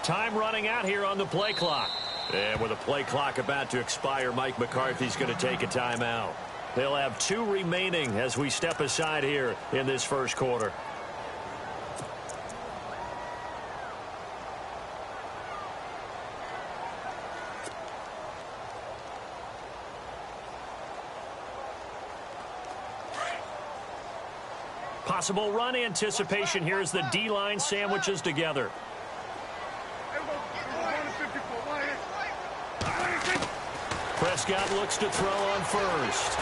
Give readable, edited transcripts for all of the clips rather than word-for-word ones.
Time running out here on the play clock. And with the play clock about to expire, Mike McCarthy's going to take a timeout. They'll have 2 remaining as we step aside here in this first quarter. Possible run anticipation here as the D-line sandwiches together. Prescott looks to throw on first.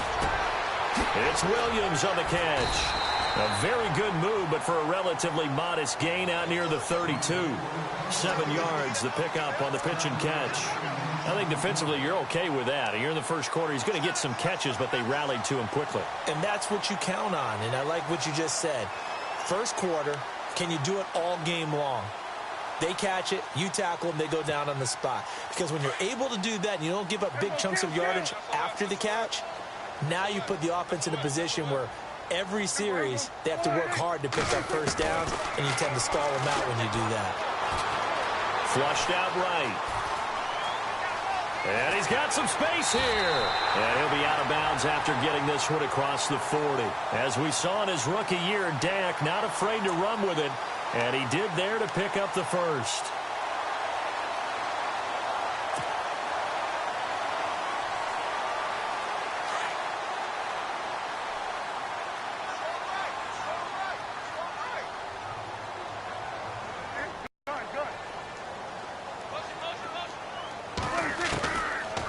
It's Williams on the catch. A very good move, but for a relatively modest gain out near the 32. 7 yards, the pickup on the pitch and catch. I think defensively you're okay with that. Here in the first quarter, he's going to get some catches, but they rallied to him quickly. And that's what you count on, and I like what you just said. First quarter, can you do it all game long? They catch it, you tackle them, they go down on the spot. Because when you're able to do that and you don't give up big chunks of yardage after the catch, now you put the offense in a position where every series they have to work hard to pick up first downs, and you tend to stall them out when you do that. Flushed out right. And he's got some space here. And he'll be out of bounds after getting this one across the 40. As we saw in his rookie year, Dak not afraid to run with it. And he did there to pick up the first.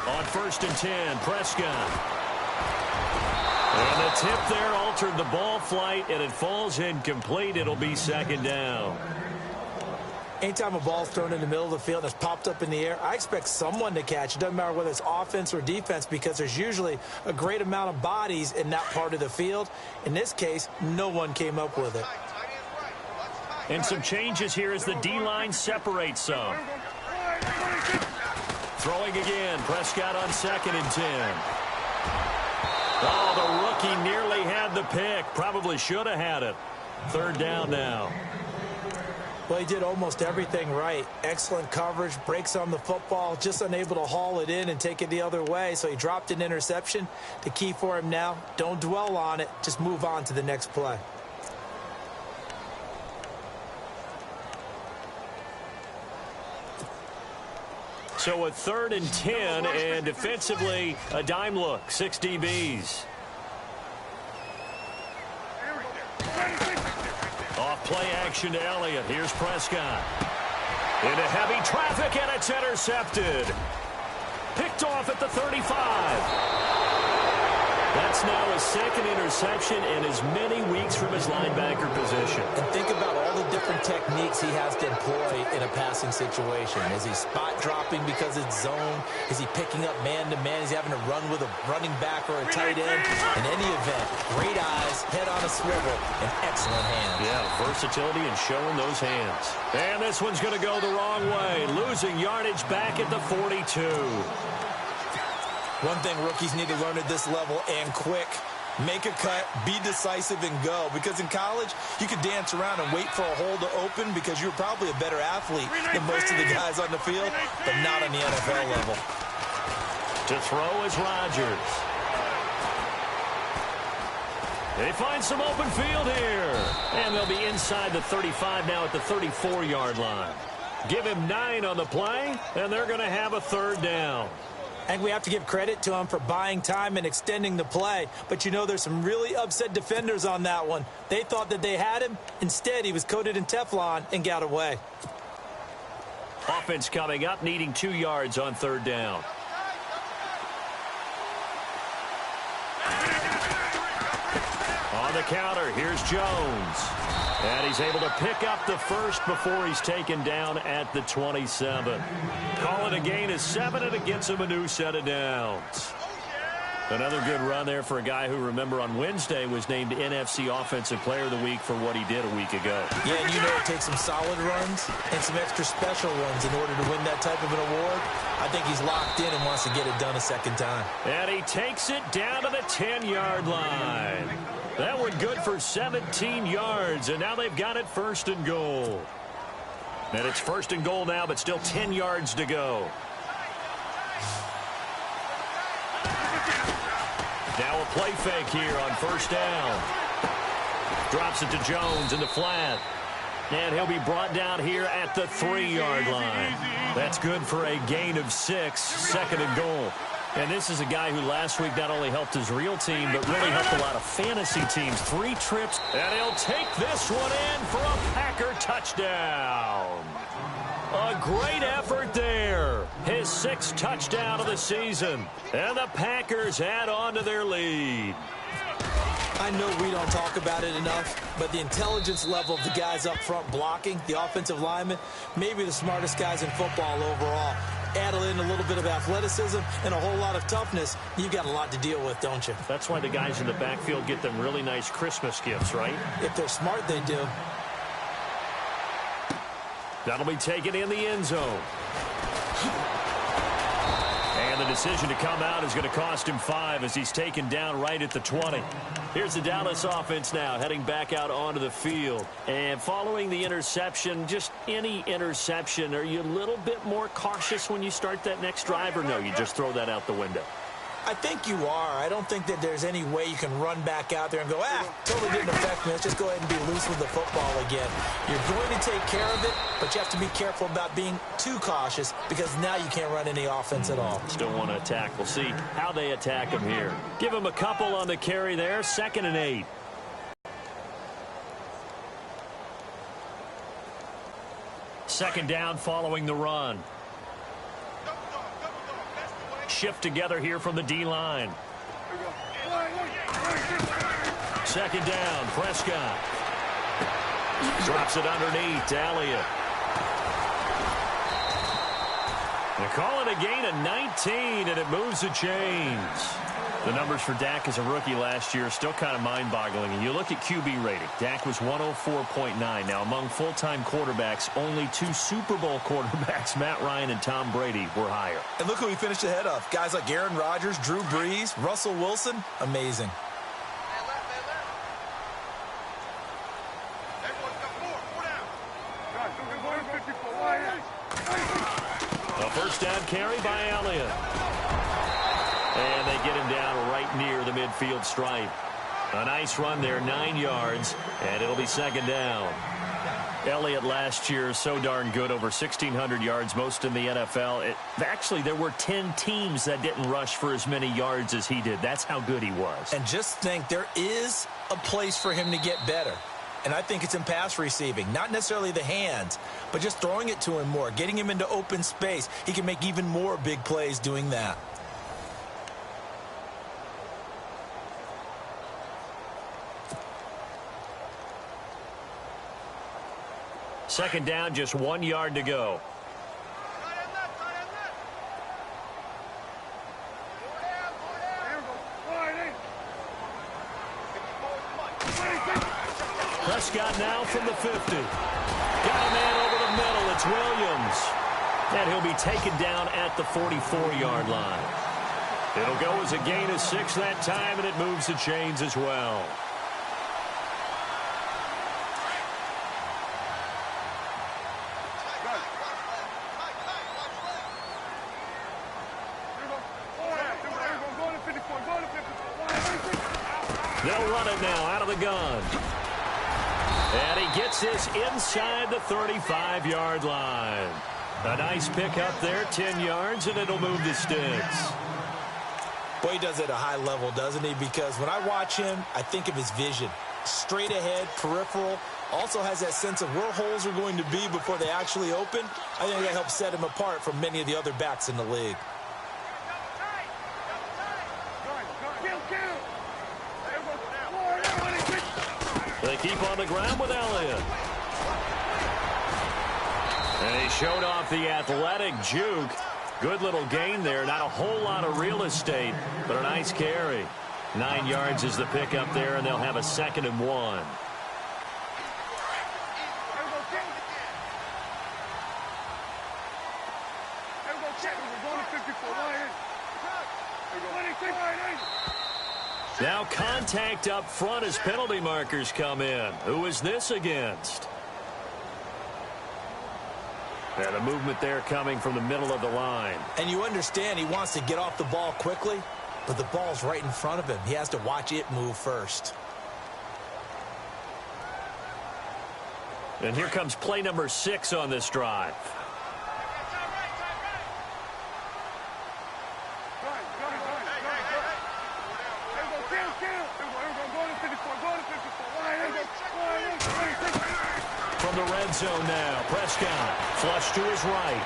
On 1st and 10, Prescott. And the tip there altered the ball flight, and it falls incomplete. It'll be 2nd down. Anytime a ball's thrown in the middle of the field and it's popped up in the air, I expect someone to catch. It doesn't matter whether it's offense or defense, because there's usually a great amount of bodies in that part of the field. In this case, no one came up with it. And some changes here as the D-line separates some. Throwing again, Prescott on 2nd and 10. Oh, the rookie nearly had the pick. Probably should have had it. 3rd down now. Well, he did almost everything right. Excellent coverage, breaks on the football, just unable to haul it in and take it the other way. So he dropped an interception. The key for him now, don't dwell on it. Just move on to the next play. So a 3rd and 10, and defensively, a dime look, 6 DBs. Off play action to Elliott. Here's Prescott. Into heavy traffic, and it's intercepted. Picked off at the 35. That's now his 2nd interception in as many weeks from his linebacker position. And think about all the different techniques he has to employ in a passing situation. Is he spot dropping because it's zone? Is he picking up man-to-man? Is he having to run with a running back or a tight end? In any event, great eyes, head on a swivel, and excellent hands. Yeah, versatility and showing those hands. And this one's going to go the wrong way. Losing yardage back at the 42. One thing rookies need to learn at this level, and quick, make a cut, be decisive, and go. Because in college, you could dance around and wait for a hole to open because you're probably a better athlete than most of the guys on the field, but not on the NFL level. To throw is Rodgers. They find some open field here. And they'll be inside the 35 now at the 34-yard line. Give him 9 on the play, and they're going to have a 3rd down. And we have to give credit to him for buying time and extending the play. But, you know, there's some really upset defenders on that one. They thought that they had him. Instead, he was coated in Teflon and got away. Offense coming up, needing 2 yards on 3rd down. On the counter, here's Jones. And he's able to pick up the first before he's taken down at the 27. Call it a gain of 7, and it gets him a new set of downs. Another good run there for a guy who, remember, on Wednesday was named NFC Offensive Player of the Week for what he did a week ago. Yeah, and you know it takes some solid runs and some extra special runs in order to win that type of an award. I think he's locked in and wants to get it done a second time. And he takes it down to the 10-yard line. That one good for 17 yards, and now they've got it 1st and goal. And it's 1st and goal now, but still 10 yards to go. Now a play fake here on 1st down. Drops it to Jones in the flat. And he'll be brought down here at the 3-yard line. That's good for a gain of 6, 2nd and goal. And this is a guy who last week not only helped his real team, but really helped a lot of fantasy teams. 3 trips, and he'll take this one in for a Packer touchdown. A great effort there. His 6th touchdown of the season. And the Packers add on to their lead. I know we don't talk about it enough, but the intelligence level of the guys up front blocking, the offensive linemen, maybe the smartest guys in football overall. Add in a little bit of athleticism and a whole lot of toughness, you've got a lot to deal with, don't you? That's why the guys in the backfield get them really nice Christmas gifts, right? If they're smart, they do. That'll be taken in the end zone. And the decision to come out is going to cost him 5 as he's taken down right at the 20. Here's the Dallas offense now heading back out onto the field. And following the interception, just any interception, are you a little bit more cautious when you start that next drive, or no, you just throw that out the window? I think you are. I don't think that there's any way you can run back out there and go, totally didn't affect me. Let's just go ahead and be loose with the football again. You're going to take care of it, but you have to be careful about being too cautious because now you can't run any offense at all. Still want to attack. We'll see how they attack him here. Give him a couple on the carry there. 2nd and 8. Second down following the run. Shift together here from the D-line. 2nd down, Prescott. Drops it underneath to Elliott. They call it a gain of 19, and it moves the chains. The numbers for Dak as a rookie last year are still kind of mind-boggling. And you look at QB rating. Dak was 104.9. Now, among full-time quarterbacks, only 2 Super Bowl quarterbacks, Matt Ryan and Tom Brady, were higher. And look who he finished ahead of. Guys like Aaron Rodgers, Drew Brees, Russell Wilson. Amazing. A 1st down carry by Elliott. And they get him down right near the midfield stripe. A nice run there, 9 yards, and it'll be 2nd down. Elliott last year so darn good, over 1,600 yards, most in the NFL. Actually, there were 10 teams that didn't rush for as many yards as he did. That's how good he was. And just think, there is a place for him to get better. And I think it's in pass receiving. Not necessarily the hands, but just throwing it to him more, getting him into open space. He can make even more big plays doing that. Second down, just 1 yard to go. Prescott now from the 50. Got a man over the middle. It's Williams. And he'll be taken down at the 44-yard line. It'll go as a gain of 6 that time, and it moves the chains as well. They'll run it now out of the gun. And he gets this inside the 35-yard line. A nice pickup there, 10 yards, and it'll move the sticks. Boy, he does it at a high level, doesn't he? Because when I watch him, I think of his vision. Straight ahead, peripheral. Also has that sense of where holes are going to be before they actually open. I think that helps set him apart from many of the other backs in the league. They keep on the ground with Elliott. And he showed off the athletic juke. Good little gain there. Not a whole lot of real estate, but a nice carry. 9 yards is the pickup there, and they'll have a 2nd and 1. Now contact up front as penalty markers come in. Who is this against? And the movement there coming from the middle of the line. And you understand he wants to get off the ball quickly, but the ball's right in front of him. He has to watch it move first. And here comes play number 6 on this drive. From the red zone now, Prescott flush to his right.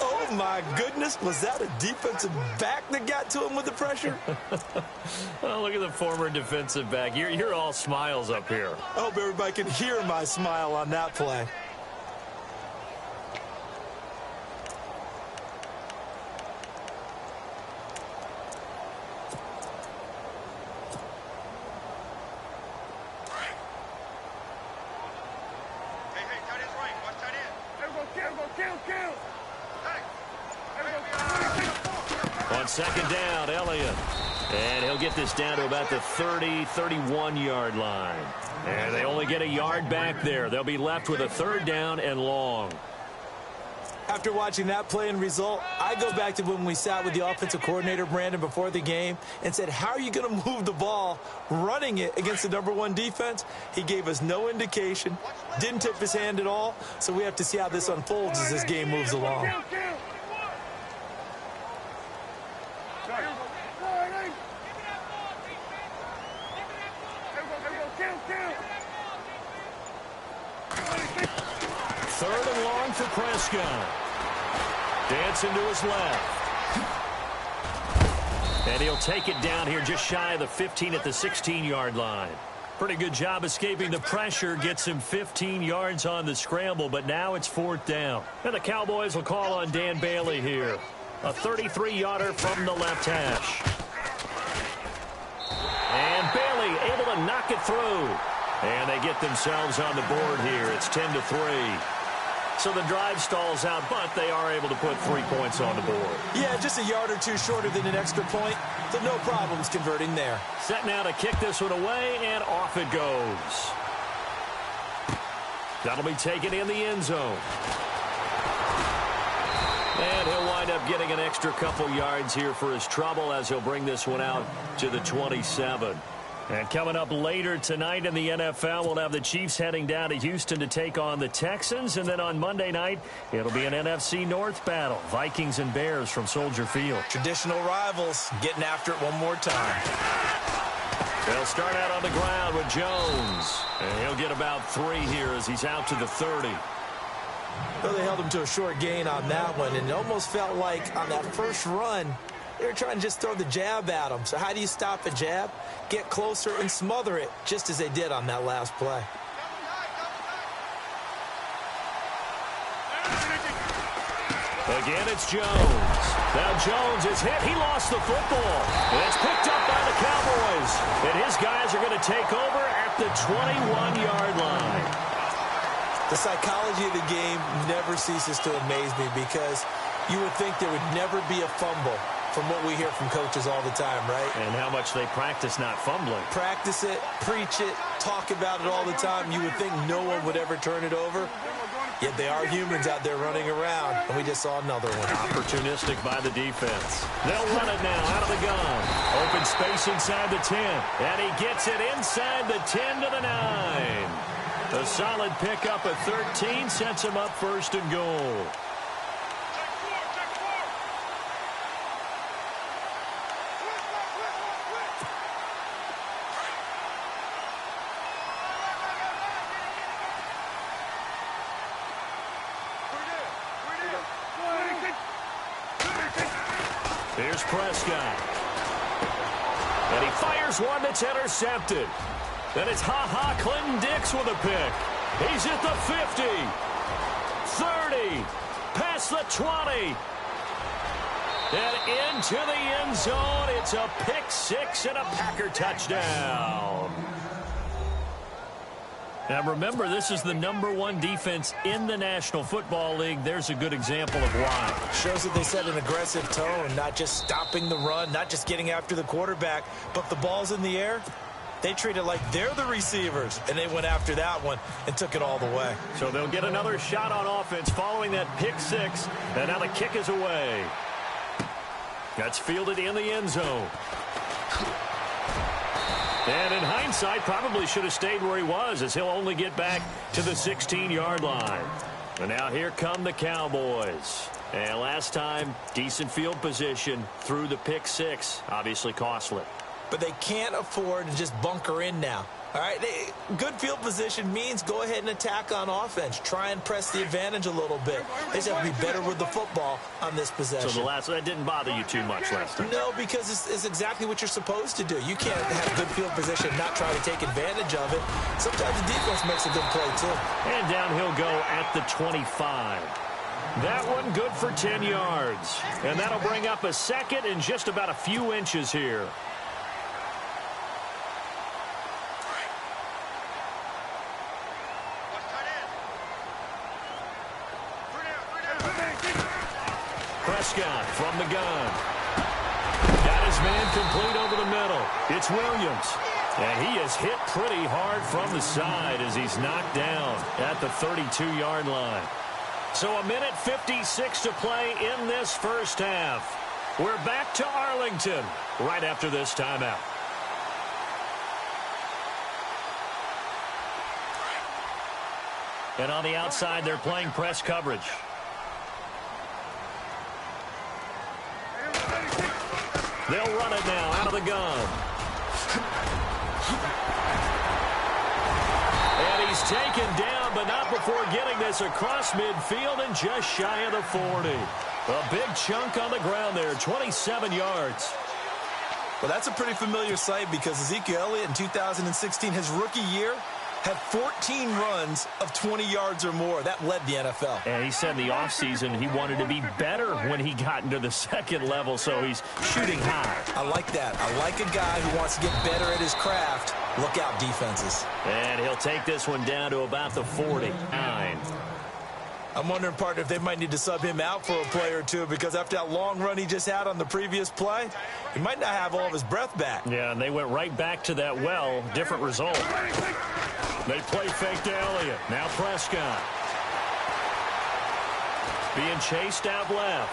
Oh my goodness, was that a defensive back that got to him with the pressure? Oh, look at the former defensive back. You're all smiles up here. I hope everybody can hear my smile on that play. On second down, Elliott. And he'll get this down to about the 30, 31-yard line. And they only get a yard back there. They'll be left with a third down and long. After watching that play and result, I go back to when we sat with the offensive coordinator, Brandon, before the game and said, how are you going to move the ball running it against the #1 defense? He gave us no indication, didn't tip his hand at all, so we have to see how this unfolds as this game moves along. Third and long for Prescott. Dancing to his left. And he'll take it down here just shy of the 15 at the 16-yard line. Pretty good job escaping the pressure. Gets him 15 yards on the scramble, but now it's 4th down. And the Cowboys will call on Dan Bailey here. A 33-yarder from the left hash. And Bailey able to knock it through. And they get themselves on the board here. It's 10-3. So the drive stalls out, but they are able to put 3 points on the board. Yeah, just a yard or two shorter than an extra point, so no problems converting there. Set now to kick this one away, and off it goes. That'll be taken in the end zone. And he'll wind up getting an extra couple yards here for his trouble as he'll bring this one out to the 27. And coming up later tonight in the NFL, we'll have the Chiefs heading down to Houston to take on the Texans. And then on Monday night, it'll be an NFC North battle. Vikings and Bears from Soldier Field. Traditional rivals getting after it one more time. They'll start out on the ground with Jones. And he'll get about 3 here as he's out to the 30. Well, they held him to a short gain on that one, and it almost felt like on that first run, they were trying to just throw the jab at him. So how do you stop a jab? Get closer and smother it, just as they did on that last play. Again, it's Jones. Now Jones is hit. He lost the football. And it's picked up by the Cowboys. And his guys are going to take over at the 21-yard line. The psychology of the game never ceases to amaze me because you would think there would never be a fumble from what we hear from coaches all the time, right? And how much they practice not fumbling. Practice it, preach it, talk about it all the time. You would think no one would ever turn it over. Yet they are humans out there running around, and we just saw another one. Opportunistic by the defense. They'll run it now out of the gun. Open space inside the 10. And he gets it inside the 10 to the 9. A solid pickup of 13 sets him up 1st and goal. Here's Prescott. And he fires one that's intercepted. Then it's Clinton Dix with a pick. He's at the 50. 30. Past the 20. And into the end zone. It's a pick 6 and a Packer touchdown. Now remember, this is the #1 defense in the National Football League. There's a good example of why. Shows that they set an aggressive tone, not just stopping the run, not just getting after the quarterback, but if the ball's in the air, They treat it like they're the receivers, and they went after that one and took it all the way. So they'll get another shot on offense following that pick six, and now the kick is away. That's fielded in the end zone. And in hindsight, probably should have stayed where he was, as he'll only get back to the 16-yard line. And now here come the Cowboys. And last time, decent field position through the pick six. Obviously costly. But they can't afford to just bunker in now. All right, good field position means go ahead and attack on offense. Try and press the advantage a little bit. They just have to be better with the football on this possession. So that didn't bother you too much last time? No, because it's exactly what you're supposed to do. You can't have good field position and not try to take advantage of it. Sometimes the defense makes a good play, too. And down he'll go at the 25. That one good for 10 yards. And that'll bring up a second and just about a few inches here. Prescott from the gun. Got his man complete over the middle. It's Williams. And he is hit pretty hard from the side as he's knocked down at the 32-yard line. So a minute 56 to play in this first half. We're back to Arlington right after this timeout. And on the outside, they're playing press coverage. They'll run it now out of the gun. And he's taken down, but not before getting this across midfield and just shy of the 40. A big chunk on the ground there, 27 yards. Well, that's a pretty familiar sight because Ezekiel Elliott in 2016, his rookie year, had 14 runs of 20 yards or more. That led the NFL. And he said in the offseason he wanted to be better when he got into the second level, so he's shooting high. I like that. I like a guy who wants to get better at his craft. Look out, defenses. And he'll take this one down to about the 49. I'm wondering, partner, if they might need to sub him out for a play or two because after that long run he just had on the previous play, he might not have all of his breath back. Yeah, and they went right back to that well. Different result. They play fake to Elliott. Now Prescott. Being chased out left.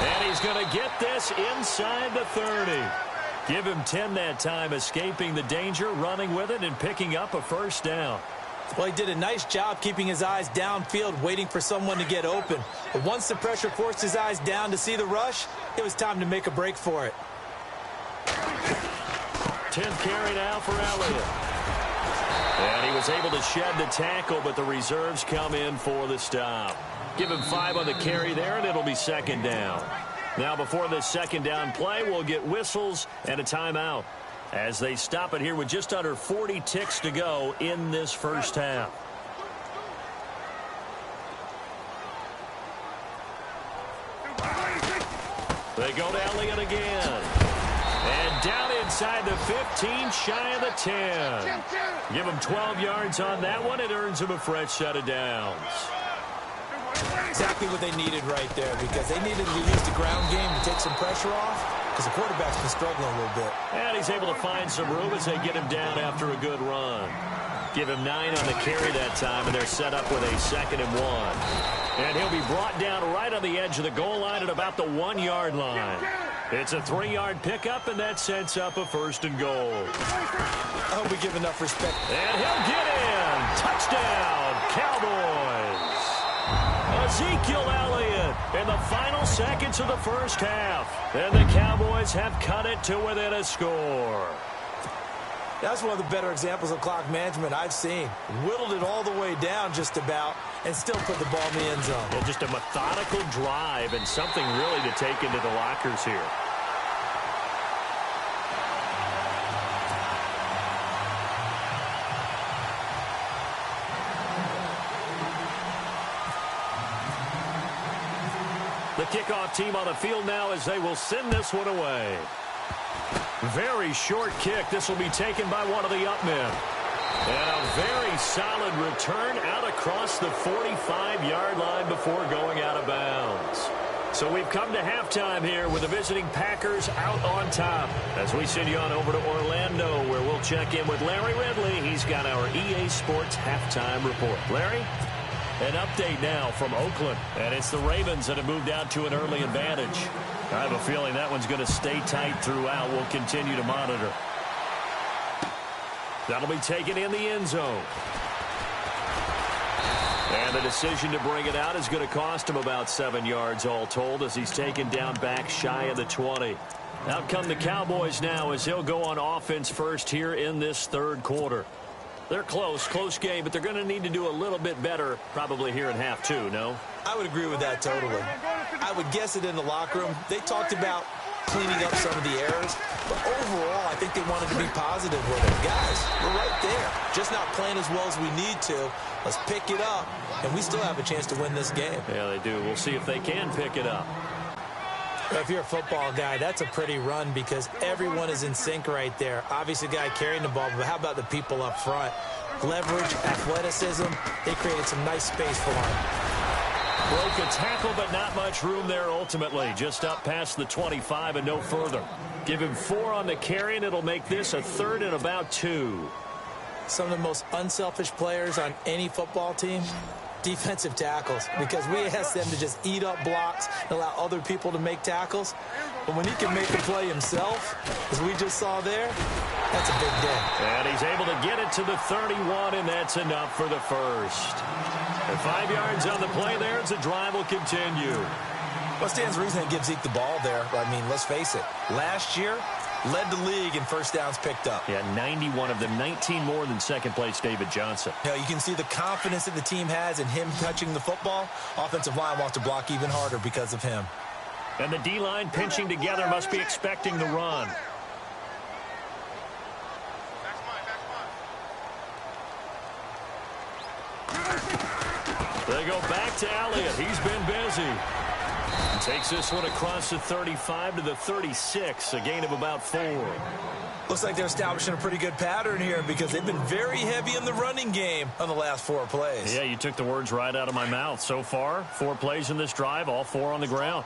And he's going to get this inside the 30. Give him 10 that time, escaping the danger, running with it, and picking up a first down. Well, he did a nice job keeping his eyes downfield, waiting for someone to get open. But once the pressure forced his eyes down to see the rush, it was time to make a break for it. 10th carry now for Elliott. And he was able to shed the tackle, but the reserves come in for the stop. Give him 5 on the carry there, and it'll be second down. Now, before this second down play, we'll get whistles and a timeout as they stop it here with just under 40 ticks to go in this first half. They go to Elliott again. And down inside the 15, shy of the 10. Give him 12 yards on that one. It earns him a fresh set of downs. Exactly what they needed right there because they needed to use the ground game to take some pressure off because the quarterback's been struggling a little bit. And he's able to find some room as they get him down after a good run. Give him 9 on the carry that time, and they're set up with a 2nd and 1. And he'll be brought down right on the edge of the goal line at about the 1-yard line. It's a 3-yard pickup, and that sets up a 1st and goal. I hope we give enough respect. And he'll get in. Touchdown, Cowboys. Ezekiel Elliott in the final seconds of the first half. And the Cowboys have cut it to within a score. That's one of the better examples of clock management I've seen. Whittled it all the way down just about and still put the ball in the end zone. Yeah, just a methodical drive and something really to take into the lockers here. The kickoff team on the field now as they will send this one away. Very short kick. This will be taken by one of the up men. And a very solid return out across the 45-yard line before going out of bounds. So we've come to halftime here with the visiting Packers out on top. As we send you on over to Orlando, where we'll check in with Larry Ridley. He's got our EA Sports halftime report. Larry? An update now from Oakland. And it's the Ravens that have moved out to an early advantage. I have a feeling that one's going to stay tight throughout. We'll continue to monitor. That'll be taken in the end zone. And the decision to bring it out is going to cost him about 7 yards all told as he's taken down back shy of the 20. Out come the Cowboys now as he'll go on offense first here in this third quarter. They're close game, but they're going to need to do a little bit better probably here in half two, no? I would agree with that totally. I would guess it in the locker room. They talked about cleaning up some of the errors, but overall, I think they wanted to be positive with it. Guys, we're right there. Just not playing as well as we need to. Let's pick it up, and we still have a chance to win this game. Yeah, they do. We'll see if they can pick it up. If you're a football guy, that's a pretty run because everyone is in sync right there. Obviously, the guy carrying the ball, but how about the people up front? Leverage, athleticism, they created some nice space for him. Broke a tackle, but not much room there ultimately. Just up past the 25 and no further. Give him 4 on the carry, and it'll make this a 3rd and about 2. Some of the most unselfish players on any football team, defensive tackles, because we ask them to just eat up blocks and allow other people to make tackles. But when he can make the play himself, as we just saw there, that's a big day. And he's able to get it to the 31, and that's enough for the first. And 5 yards on the play there as the drive will continue. What stands to reason they give Zeke the ball there? I mean, let's face it. Last year, led the league in first downs picked up. Yeah, 91 of them, 19 more than second place David Johnson. Now, you can see the confidence that the team has in him touching the football. Offensive line wants to block even harder because of him. And the D-line pinching together must be expecting the run. They go back to Elliott. He's been busy. Takes this one across the 35 to the 36, a gain of about 4. Looks like they're establishing a pretty good pattern here because they've been very heavy in the running game on the last 4 plays. Yeah, you took the words right out of my mouth. So far, 4 plays in this drive, all 4 on the ground.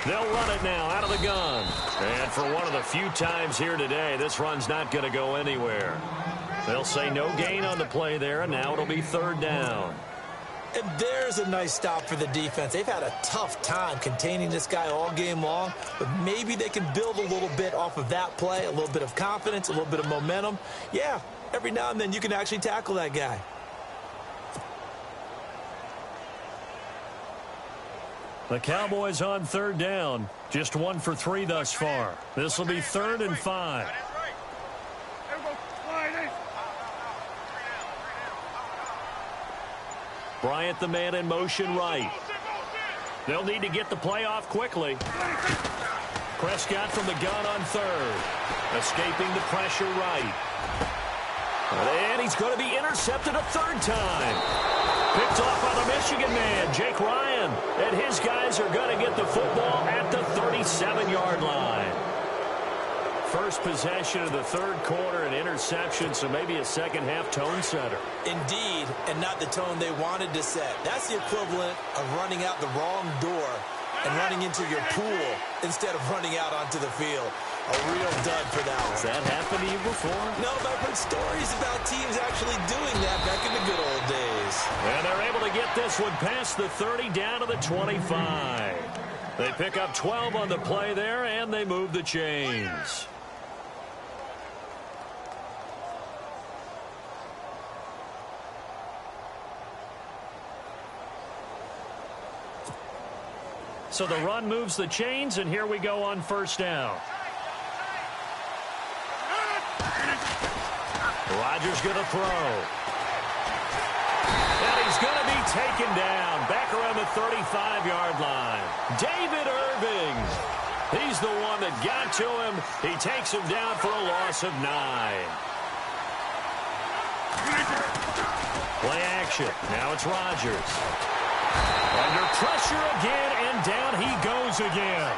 They'll run it now out of the gun. And for one of the few times here today, this run's not going to go anywhere. They'll say no gain on the play there, and now it'll be 3rd down. And there's a nice stop for the defense. They've had a tough time containing this guy all game long, but maybe they can build a little bit off of that play, a little bit of confidence, a little bit of momentum. Yeah, every now and then you can actually tackle that guy. The Cowboys on 3rd down. Just 1 for 3 thus far. This will be 3rd and 5. Bryant, the man in motion right. They'll need to get the play off quickly. Prescott from the gun on 3rd. Escaping the pressure right. And he's going to be intercepted a 3rd time. Picked off by the Michigan man, Jake Ryan. And his guys are going to get the football at the 37-yard line. First possession of the 3rd quarter, an interception, so maybe a second-half tone setter. Indeed, and not the tone they wanted to set. That's the equivalent of running out the wrong door and running into your pool instead of running out onto the field. A real dud for that one. Has that happened to you before? No, but I've heard stories about teams actually doing that back in the good old days. And they're able to get this one past the 30 down to the 25. They pick up 12 on the play there, and they move the chains. So the run moves the chains, and here we go on 1st down. Rodgers going to throw. And he's going to be taken down back around the 35-yard line. David Irving. He's the one that got to him. He takes him down for a loss of 9. Play action. Now it's Rodgers. Under pressure again, and down he goes again.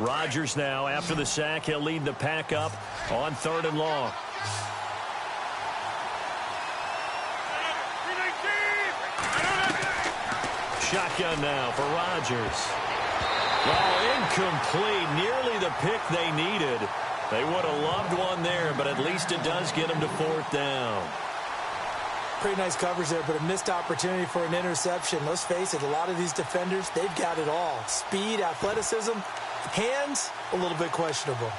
Rodgers now, after the sack, he'll lead the pack up on 3rd and long. Shotgun now for Rodgers. Well, incomplete. Nearly the pick they needed. They would have loved one there, but at least it does get them to 4th down. Pretty nice coverage there, but a missed opportunity for an interception. Let's face it, a lot of these defenders, they've got it all. Speed, athleticism, hands, a little bit questionable.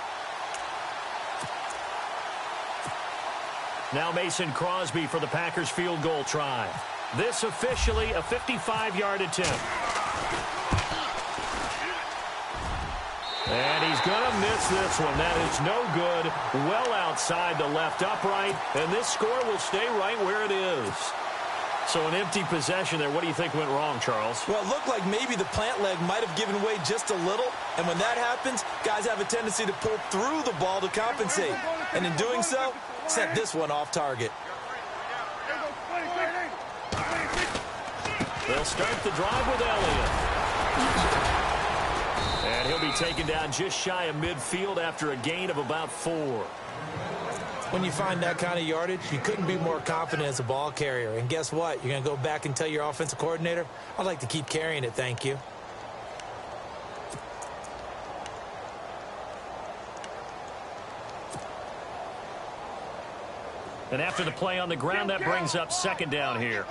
Now Mason Crosby for the Packers field goal try. This officially a 55-yard attempt. And he's going to miss this one. That is no good. Well outside the left upright. And this score will stay right where it is. So an empty possession there. What do you think went wrong, Charles? Well, it looked like maybe the plant leg might have given way just a little. And when that happens, guys have a tendency to pull through the ball to compensate. And in doing so, set this one off target. They'll start the drive with Elliott. And he'll be taken down just shy of midfield after a gain of about 4. When you find that kind of yardage, you couldn't be more confident as a ball carrier. And guess what? You're going to go back and tell your offensive coordinator, I'd like to keep carrying it, thank you. And after the play on the ground, that brings up 2nd down here.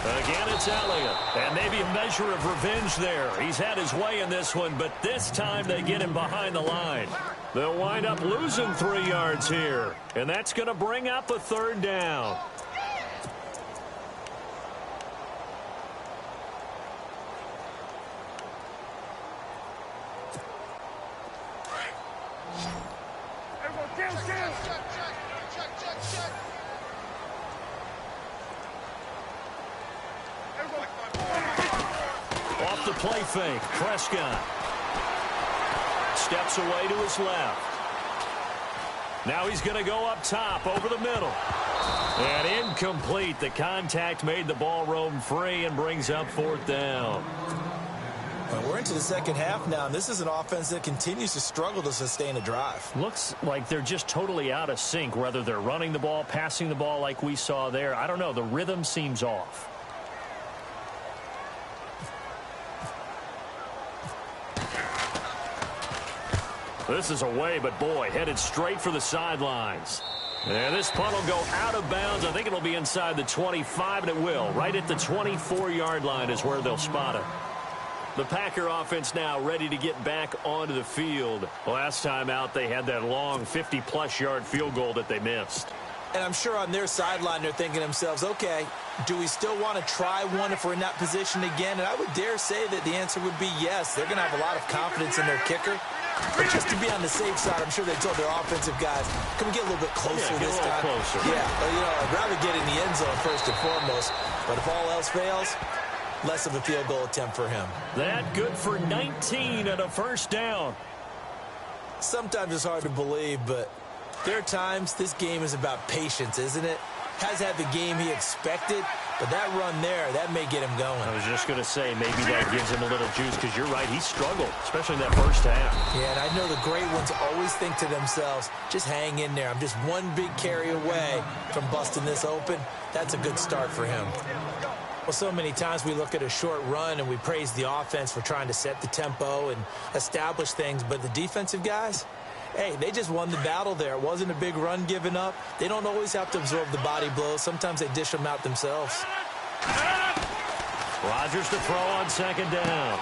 Again, it's Elliott. And maybe a measure of revenge there. He's had his way in this one, but this time they get him behind the line. They'll wind up losing 3 yards here. And that's going to bring up a 3rd down. Off the play fake, Prescott steps away to his left. Now he's going to go up top over the middle. And incomplete. The contact made the ball roam free and brings up 4th down. Well, we're into the second half now, and this is an offense that continues to struggle to sustain a drive. Looks like they're just totally out of sync, whether they're running the ball, passing the ball like we saw there. I don't know. The rhythm seems off. This is away, but boy, headed straight for the sidelines. And this punt will go out of bounds. I think it'll be inside the 25, and it will. Right at the 24-yard line is where they'll spot it. The Packer offense now ready to get back onto the field. Last time out, they had that long 50-plus yard field goal that they missed. And I'm sure on their sideline they're thinking to themselves, okay, do we still want to try one if we're in that position again? And I would dare say that the answer would be yes. They're going to have a lot of confidence in their kicker. But just to be on the safe side, I'm sure they told their offensive guys, can we get a little bit closer this time? Closer. Yeah, well, you know, I'd rather get in the end zone first and foremost. But if all else fails, less of a field goal attempt for him. That good for 19 and a 1st down. Sometimes it's hard to believe, but there are times this game is about patience, isn't it? Has had the game he expected, but that run there, that may get him going. I was just going to say, maybe that gives him a little juice, because you're right, he struggled, especially in that first half. Yeah, and I know the great ones always think to themselves, just hang in there. I'm just one big carry away from busting this open. That's a good start for him. Well, so many times we look at a short run and we praise the offense for trying to set the tempo and establish things, but the defensive guys, hey, they just won the battle there. It wasn't a big run given up. They don't always have to absorb the body blows. Sometimes they dish them out themselves. Rodgers to throw on 2nd down.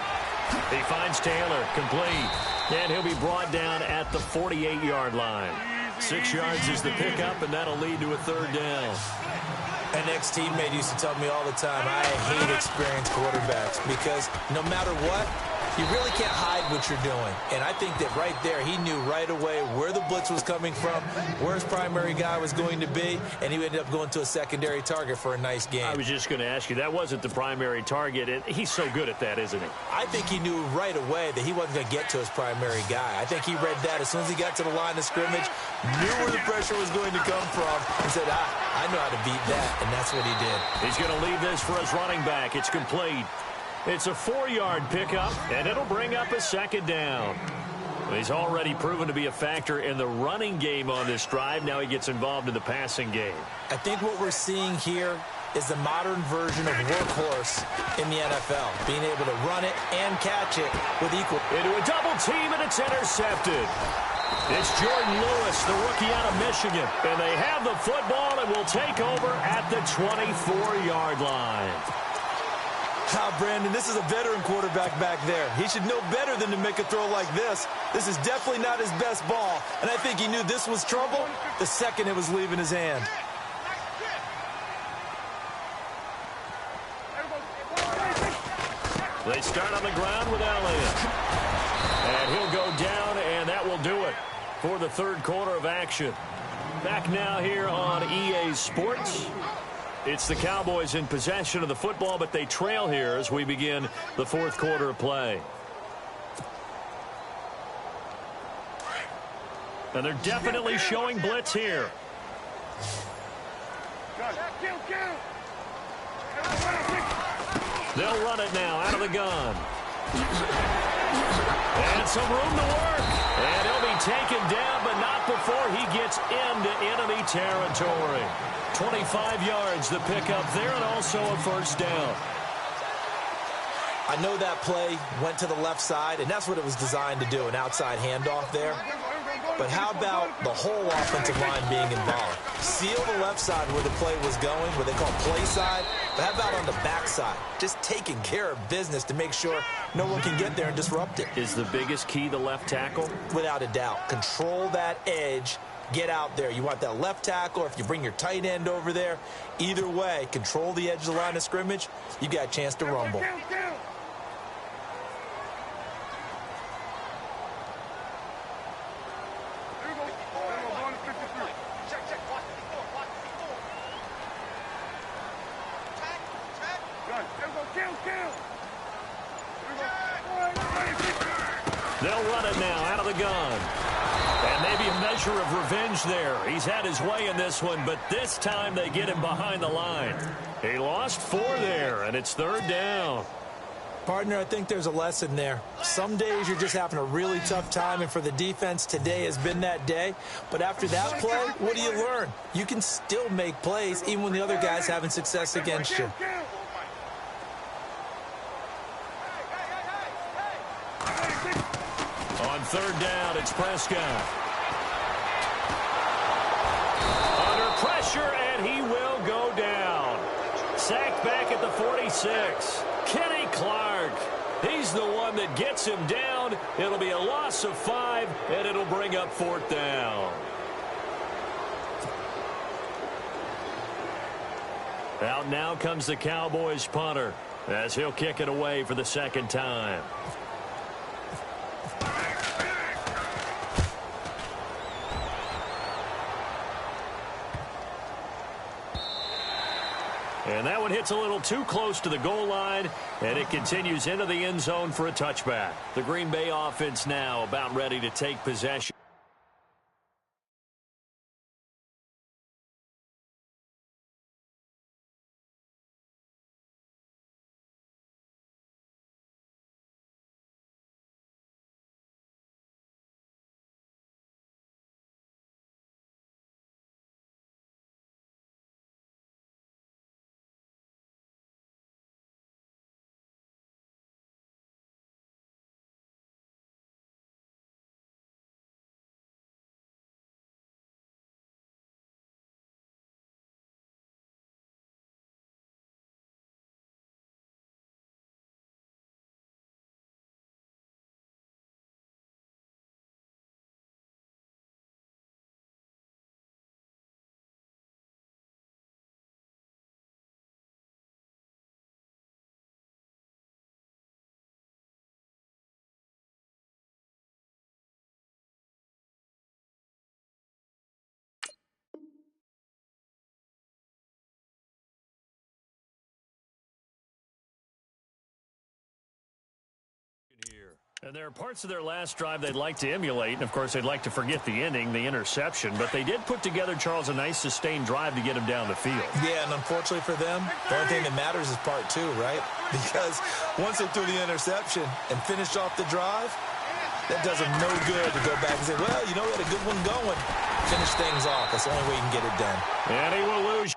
He finds Taylor, complete. And he'll be brought down at the 48-yard line. 6 yards is the pickup, and that'll lead to a 3rd down. An ex-teammate used to tell me all the time, I hate experienced quarterbacks because no matter what, You really can't hide what you're doing. And I think that right there, he knew right away where the blitz was coming from, where his primary guy was going to be, and he ended up going to a secondary target for a nice game. I was just going to ask you, that wasn't the primary target. He's so good at that, isn't he? I think he knew right away that he wasn't going to get to his primary guy. I think he read that as soon as he got to the line of scrimmage, knew where the pressure was going to come from, and said, I know how to beat that, and that's what he did. He's going to leave this for his running back. It's complete. It's a 4-yard pickup, and it'll bring up a second down. He's already proven to be a factor in the running game on this drive. Now he gets involved in the passing game. I think what we're seeing here is the modern version of workhorse in the NFL, being able to run it and catch it with equal. Into a double team, and it's intercepted. It's Jordan Lewis, the rookie out of Michigan. And they have the football and will take over at the 24-yard line. Brandon, this is a veteran quarterback back there. He should know better than to make a throw like this. This is definitely not his best ball, and I think he knew this was trouble the second it was leaving his hand. They start on the ground with Elliott. And he'll go down, and that will do it for the third quarter of action. Back now here on EA Sports. It's the Cowboys in possession of the football, but they trail here as we begin the fourth quarter of play. And they're definitely showing blitz here. They'll run it now out of the gun. And some room to work. And he'll be taken down, but not before he gets into enemy territory. 25 yards the pickup there, and also a first down. I know that play went to the left side, and that's what it was designed to do, an outside handoff there. But how about the whole offensive line being involved? Seal the left side where the play was going, where they call play side. But how about on the back side? Just taking care of business to make sure no one can get there and disrupt it. Is the biggest key the left tackle? Without a doubt. Control that edge. Get out there. You want that left tackle, or if you bring your tight end over there, either way, control the edge of the line of scrimmage, you got a chance to rumble. They'll run it now out of the gun. And maybe a measure of revenge there. He's had his way in this one, but this time they get him behind the line. He lost 4 there, and it's third down. Partner, I think there's a lesson there. Some days you're just having a really tough time, and for the defense, today has been that day. But after that play, what do you learn? You can still make plays even when the other guy's having success against you. On third down, it's Prescott. Under pressure, and he will go down. Sacked back at the 46. Kenny Clark. He's the one that gets him down. It'll be a loss of 5, and it'll bring up fourth down. Out now comes the Cowboys punter as he'll kick it away for the second time. And that one hits a little too close to the goal line, and it continues into the end zone for a touchback. The Green Bay offense now about ready to take possession. And there are parts of their last drive they'd like to emulate, and, of course, they'd like to forget the ending, the interception. But they did put together, Charles, a nice sustained drive to get him down the field. Yeah, and unfortunately for them, the only thing that matters is part two, right? Because once they threw the interception and finished off the drive, that does them no good to go back and say, well, you know, we had a good one going. Finish things off. That's the only way you can get it done. And he will lose.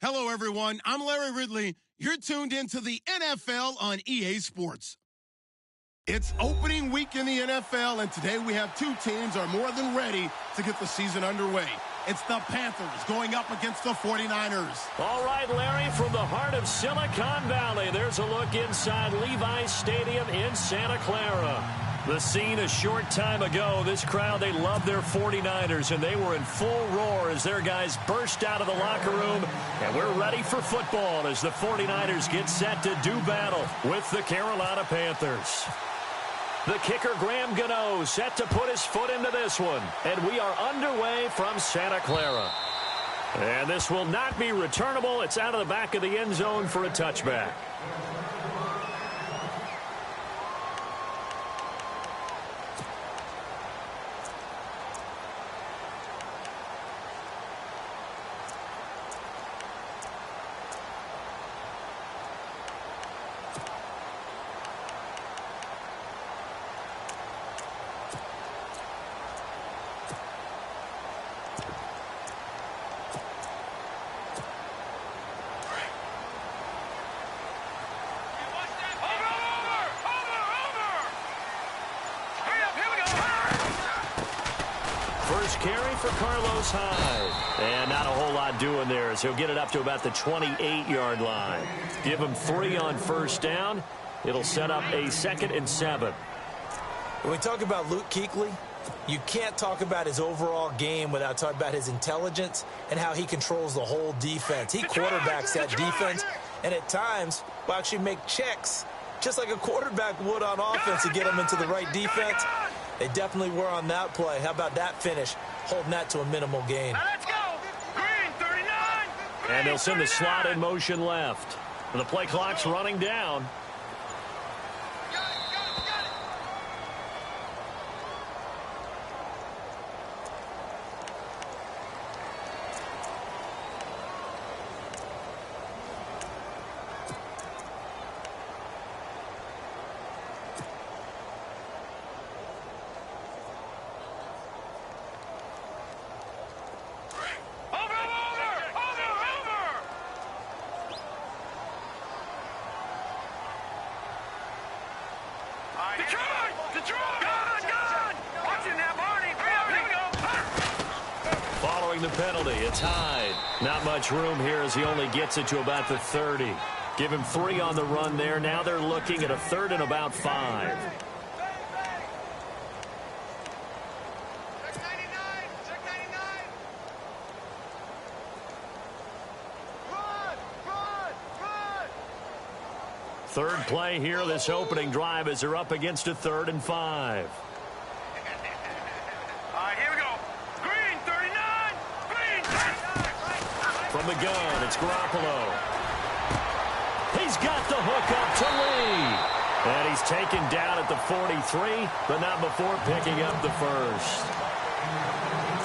Hello, everyone. I'm Larry Ridley. You're tuned into the NFL on EA Sports. It's opening week in the NFL, and today we have two teams are more than ready to get the season underway. It's the Panthers going up against the 49ers. All right, Larry, from the heart of Silicon Valley, there's a look inside Levi's Stadium in Santa Clara. The scene a short time ago, this crowd, they love their 49ers, and they were in full roar as their guys burst out of the locker room. And we're ready for football as the 49ers get set to do battle with the Carolina Panthers. The kicker, Graham Gano, set to put his foot into this one. And we are underway from Santa Clara. And this will not be returnable. It's out of the back of the end zone for a touchback. First carry for Carlos Hyde. And not a whole lot doing there as he'll get it up to about the 28-yard line. Give him 3 on first down. It'll set up a 2nd and 7. When we talk about Luke Kuechly, you can't talk about his overall game without talking about his intelligence and how he controls the whole defense. He quarterbacks that defense, and at times will actually make checks, just like a quarterback would on offense, to get him into the right defense. They definitely were on that play. How about that finish? Holding that to a minimal gain. Let's go! Green 39! And they'll send the slot in motion left. The play clock's running down. Following the penalty, it's Hyde. Not much room here as he only gets it to about the 30. Give him 3 on the run there. Now they're looking at a 3rd and about 5. Third play here, this opening drive, as they're up against a 3rd and 5. All right, here we go. Green 39! Green 39! From the gun, it's Garoppolo. He's got the hook up to Lee. And he's taken down at the 43, but not before picking up the first.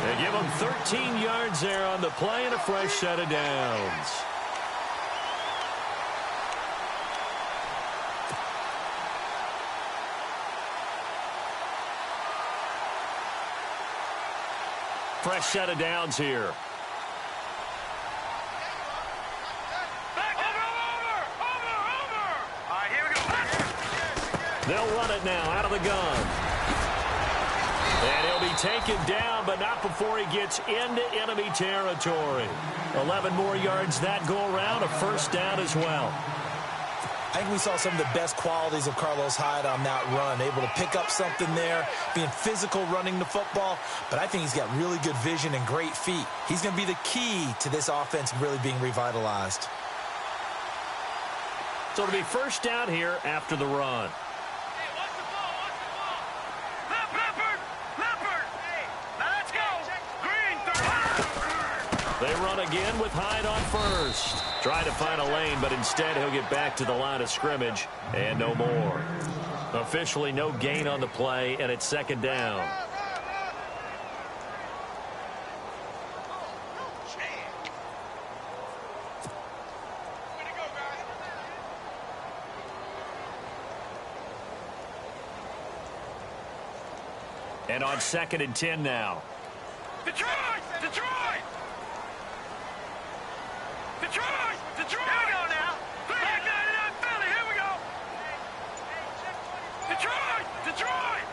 They give him 13 yards there on the play and a fresh set of downs. Fresh set of downs here. They'll run it now out of the gun. And he'll be taken down, but not before he gets into enemy territory. 11 more yards that go around, a first down as well. I think we saw some of the best qualities of Carlos Hyde on that run. Able to pick up something there, being physical running the football. But I think he's got really good vision and great feet. He's going to be the key to this offense really being revitalized. So it'll be first down here after the run. They run again with Hyde on first. Trying to find a lane, but instead he'll get back to the line of scrimmage and no more. Officially no gain on the play, and it's second down. And on 2nd and 10 now. Detroit! Detroit! Detroit! Detroit! Here we go now. Back 99 Philly. Here we go. Detroit! Detroit!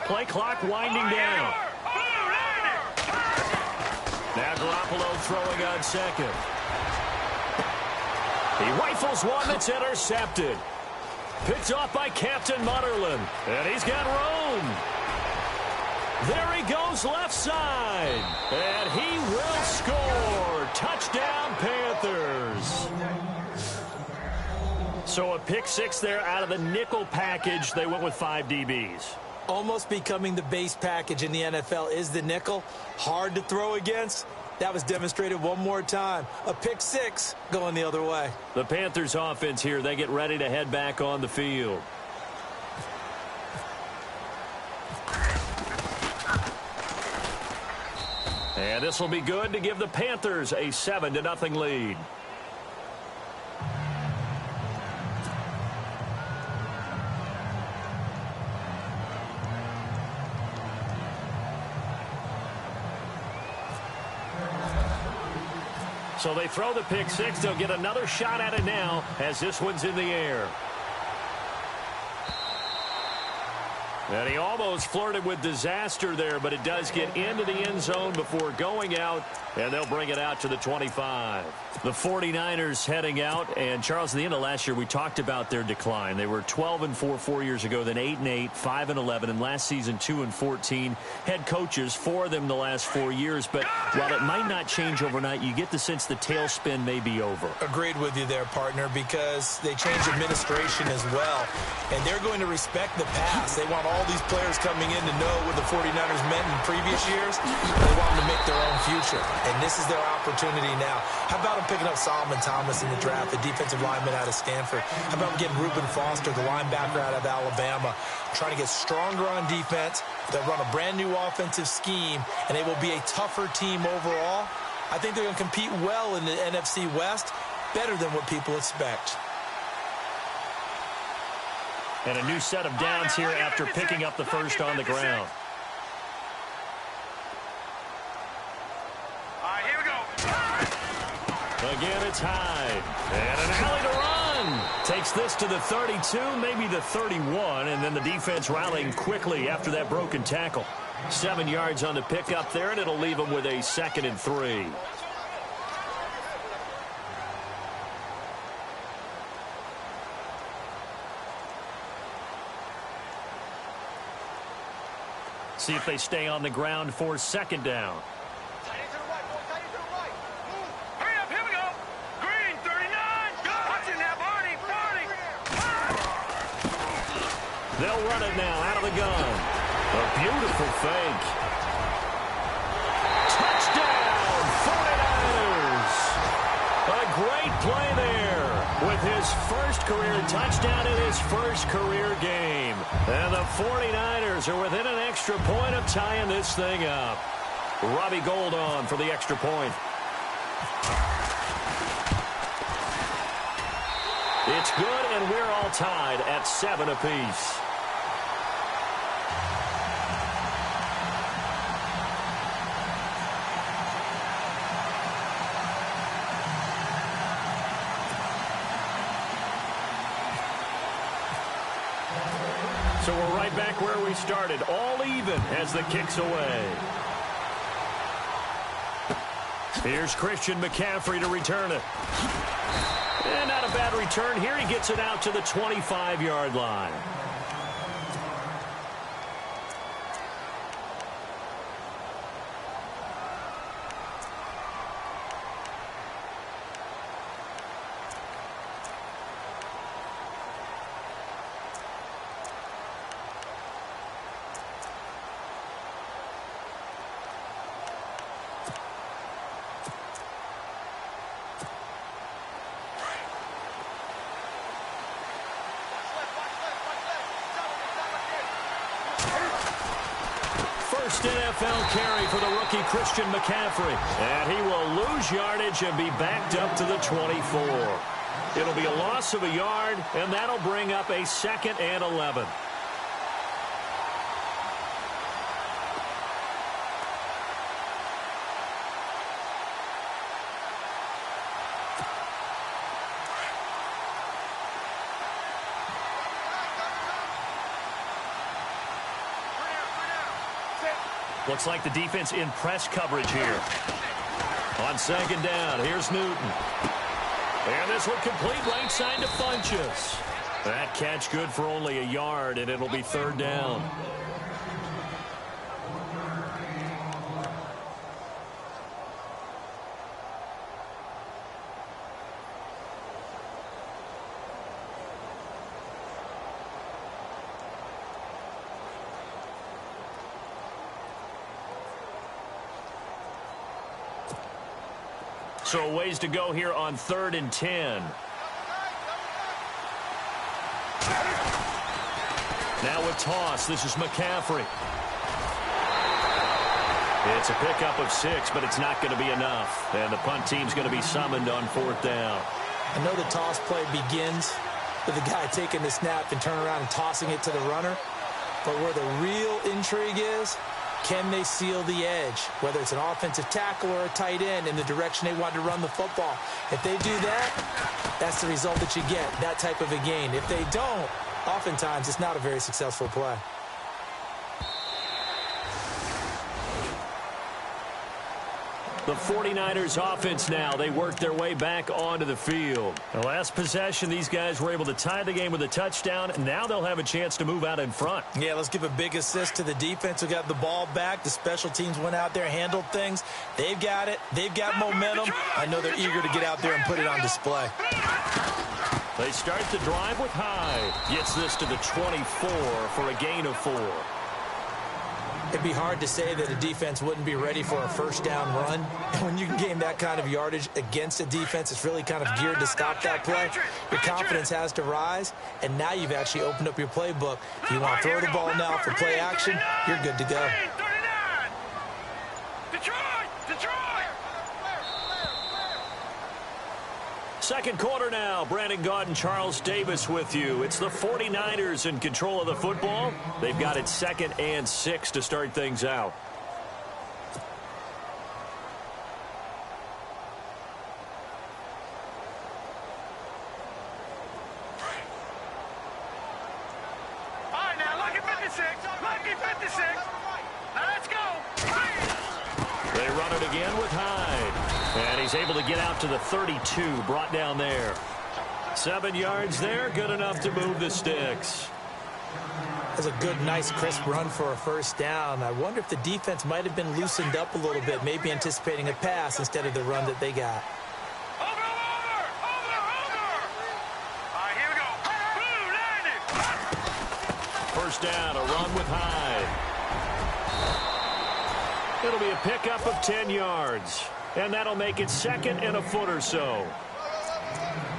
Play clock winding down. Now Garoppolo throwing on second. He rifles one that's intercepted. Picked off by Captain Mutterland. And he's got room. There he goes left side. And he will score. Touchdown, Panthers. So a pick six there out of the nickel package. They went with 5 DBs. Almost becoming the base package in the NFL is the nickel. Hard to throw against. That was demonstrated one more time. A pick six going the other way. The Panthers offense here, they get ready to head back on the field. And this will be good to give the Panthers a 7-0 lead. So they throw the pick six. They'll get another shot at it now as this one's in the air. And he almost flirted with disaster there, but it does get into the end zone before going out, and they'll bring it out to the 25. The 49ers heading out, and Charles, at the end of last year, we talked about their decline. They were 12-4 4 years ago, then 8-8, 5-11, and last season 2-14. Head coaches, 4 of them the last 4 years, but while it might not change overnight, you get the sense the tailspin may be over. Agreed with you there, partner, because they changed administration as well, and they're going to respect the pass. They want all these players coming in to know what the 49ers meant in previous years. They want them to make their own future, and this is their opportunity now. How about them picking up Solomon Thomas in the draft, the defensive lineman out of Stanford? How about getting Reuben Foster, the linebacker out of Alabama, trying to get stronger on defense? They'll run a brand-new offensive scheme, and they will be a tougher team overall. I think they're going to compete well in the NFC West, better than what people expect. And a new set of downs here after picking up the first on the ground. All right, here we go. Again, it's Hyde. And an alley to run. Takes this to the 32, maybe the 31, and then the defense rallying quickly after that broken tackle. 7 yards on the pickup there, and it'll leave them with a 2nd and 3. See if they stay on the ground for 2nd down. Hurry up, here we go. Green, 39. Watching that, Barney. They'll run it now out of the gun. A beautiful fake. Touchdown, 49ers. A great play there with his first career touchdown in his first career game. And the 49ers are within an extra point of tying this thing up. Robbie Gould on for the extra point. It's good, and we're all tied at 7 apiece. So we're right back where we started, all even as the kick's away. Here's Christian McCaffrey to return it. And not a bad return here. He gets it out to the 25-yard line. First NFL carry for the rookie Christian McCaffrey. And he will lose yardage and be backed up to the 24. It'll be a loss of a yard, and that'll bring up a 2nd and 11. Looks like the defense in press coverage here. On second down, here's Newton. And this one complete right side to Funchess. That catch good for only a yard, and it'll be third down. So ways to go here on 3rd and 10. Now with toss, this is McCaffrey. It's a pickup of 6, but it's not going to be enough. And the punt team's going to be summoned on 4th down. I know the toss play begins with the guy taking the snap and turning around and tossing it to the runner. But where the real intrigue is, can they seal the edge, whether it's an offensive tackle or a tight end in the direction they want to run the football? If they do that, that's the result that you get, that type of a gain. If they don't, oftentimes it's not a very successful play. The 49ers offense now, they work their way back onto the field. The last possession, these guys were able to tie the game with a touchdown, and now they'll have a chance to move out in front. Yeah, let's give a big assist to the defense who got the ball back. The special teams went out there, handled things. They've got it. They've got momentum. I know they're eager to get out there and put it on display. They start the drive with Hyde. Gets this to the 24 for a gain of 4. It'd be hard to say that a defense wouldn't be ready for a first down run. And when you can gain that kind of yardage against a defense, it's really kind of geared to stop that play. Your confidence has to rise, and now you've actually opened up your playbook. If you want to throw the ball now for play action, you're good to go. Second quarter now. Brandon Gaudin and Charles Davis with you. It's the 49ers in control of the football. They've got it 2nd and 6 to start things out. All right, now, lucky 56. Lucky 56. Now, let's go. They run it again with Hyde. And he's able to get out to the 32, brought down there. 7 yards there, good enough to move the sticks. That's a good, nice, crisp run for a first down. I wonder if the defense might have been loosened up a little bit, maybe anticipating a pass instead of the run that they got. Over. All right, here we go. Blue 90. First down, a run with Hyde. It'll be a pickup of 10 yards. And that'll make it 2nd and a foot or so.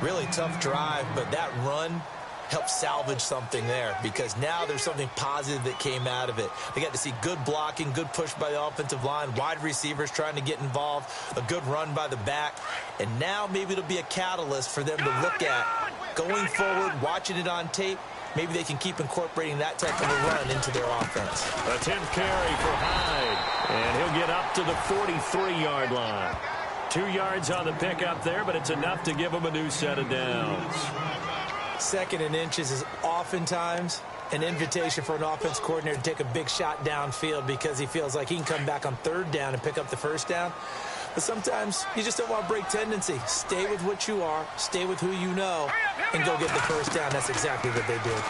Really tough drive, but that run helped salvage something there because now there's something positive that came out of it. They got to see good blocking, good push by the offensive line, wide receivers trying to get involved, a good run by the back. And now maybe it'll be a catalyst for them to look at going forward, watching it on tape. Maybe they can keep incorporating that type of a run into their offense. A 10th carry for Hyde. And he'll get up to the 43-yard line. 2 yards on the pickup there, but it's enough to give him a new set of downs. 2nd and inches is oftentimes an invitation for an offense coordinator to take a big shot downfield because he feels like he can come back on 3rd down and pick up the first down. But sometimes you just don't want to break tendency. Stay with what you are, stay with who you know, and go get the first down. That's exactly what they did.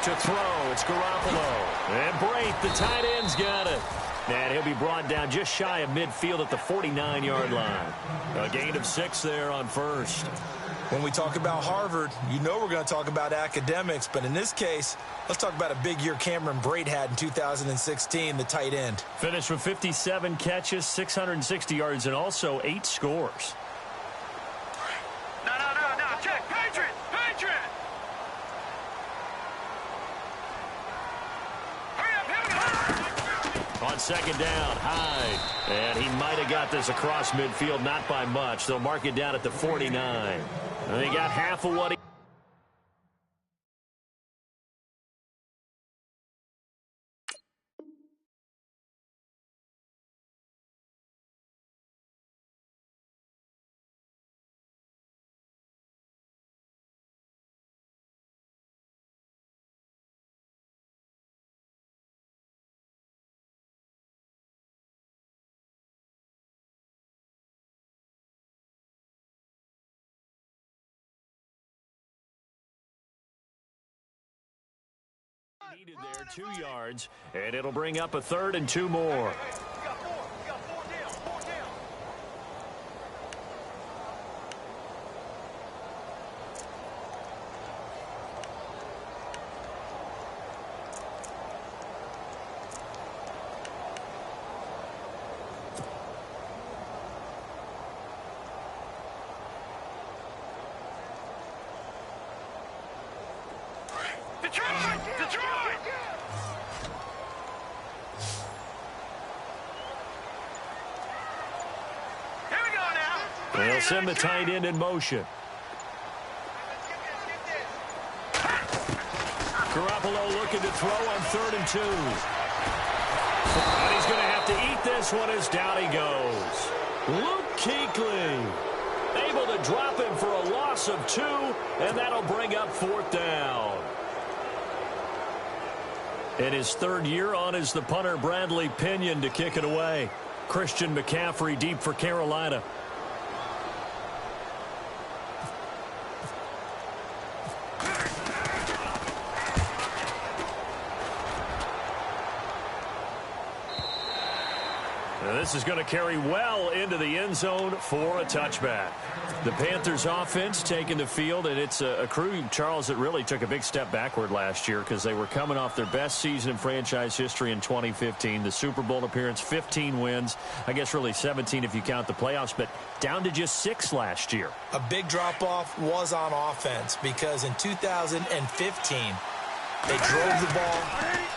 To throw, it's Garoppolo. And Brate, the tight end's got it. And he'll be brought down just shy of midfield at the 49-yard line. A gain of 6 there on first. When we talk about Harvard, you know we're going to talk about academics, but in this case, let's talk about a big year Cameron Brate had in 2016, the tight end. Finished with 57 catches, 660 yards, and also 8 scores. No. Check. Patriot. Hurry up. Here we go. On second down, Hyde. And he might have got this across midfield, not by much. They'll mark it down at the 49. And they got half of what he Needed there, 2 yards, and it'll bring up a 3rd and 2 more. They'll send the tight end in motion. Garoppolo looking to throw on 3rd and 2. And he's going to have to eat this one as down he goes. Luke Kuechly able to drop him for a loss of 2, and that'll bring up 4th down. In his 3rd year on is the punter Bradley Pinion to kick it away. Christian McCaffrey deep for Carolina. This is going to carry well into the end zone for a touchback. The Panthers offense taking the field, and it's a crew, Charles, that really took a big step backward last year because they were coming off their best season in franchise history in 2015. The Super Bowl appearance, 15 wins. I guess really 17 if you count the playoffs, but down to just 6 last year. A big drop-off was on offense because in 2015, they drove the ball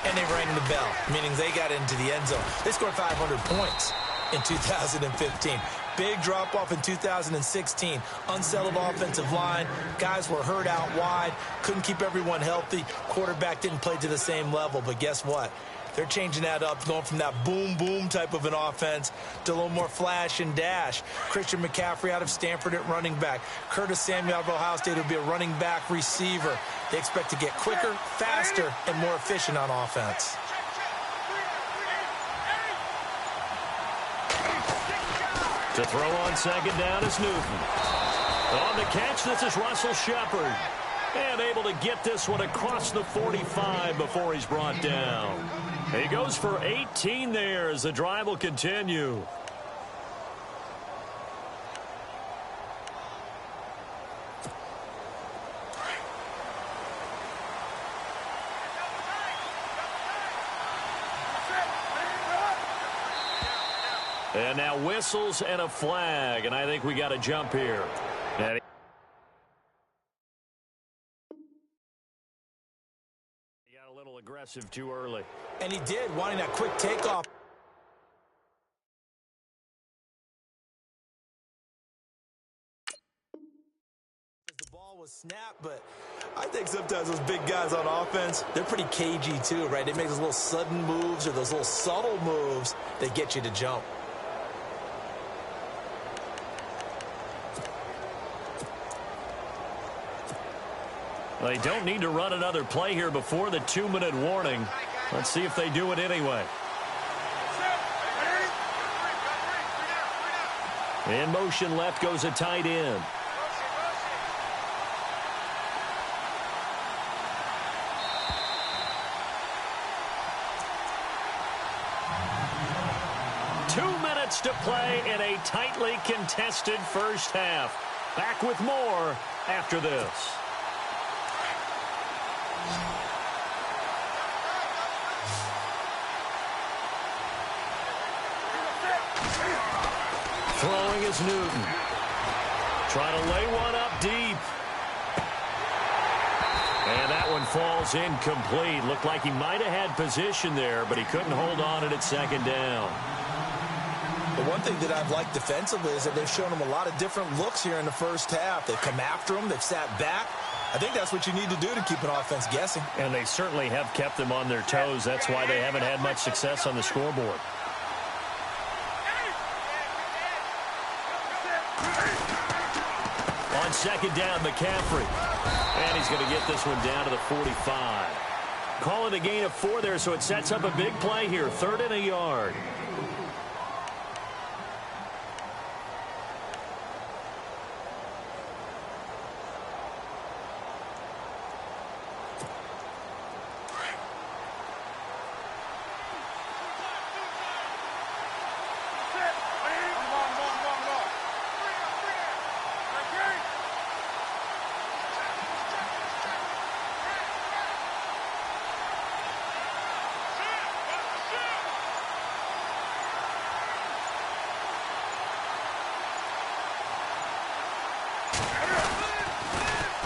and they rang the bell, meaning they got into the end zone. They scored 500 points in 2015. Big drop-off in 2016. Unsettled offensive line. Guys were hurt out wide. Couldn't keep everyone healthy. Quarterback didn't play to the same level. But guess what? They're changing that up, going from that boom-boom type of an offense to a little more flash and dash. Christian McCaffrey out of Stanford at running back. Curtis Samuel out of Ohio State will be a running back receiver. They expect to get quicker, faster, and more efficient on offense. To throw on 2nd down is Newton. On the catch, this is Russell Shepard. And able to get this one across the 45 before he's brought down. He goes for 18 there as the drive will continue. And now whistles and a flag, and I think we got a jump here. And he got a little aggressive too early. And he did, wanting that quick takeoff. The ball was snapped, but I think sometimes those big guys on offense, they're pretty cagey too, right? They make those little sudden moves or those little subtle moves that get you to jump. They don't need to run another play here before the 2-minute warning. Let's see if they do it anyway. In motion left goes a tight end. To play in a tightly contested first half. Back with more after this. Throwing is Newton. Trying to lay one up deep. And that one falls incomplete. Looked like he might have had position there, but he couldn't hold on at 2nd down. The one thing that I've liked defensively is that they've shown him a lot of different looks here in the first half. They've come after him. They've sat back. I think that's what you need to do to keep an offense guessing. And they certainly have kept them on their toes. That's why they haven't had much success on the scoreboard. On 2nd down, McCaffrey. And he's going to get this one down to the 45. Call it a gain of 4 there, so it sets up a big play here. 3rd and a yard.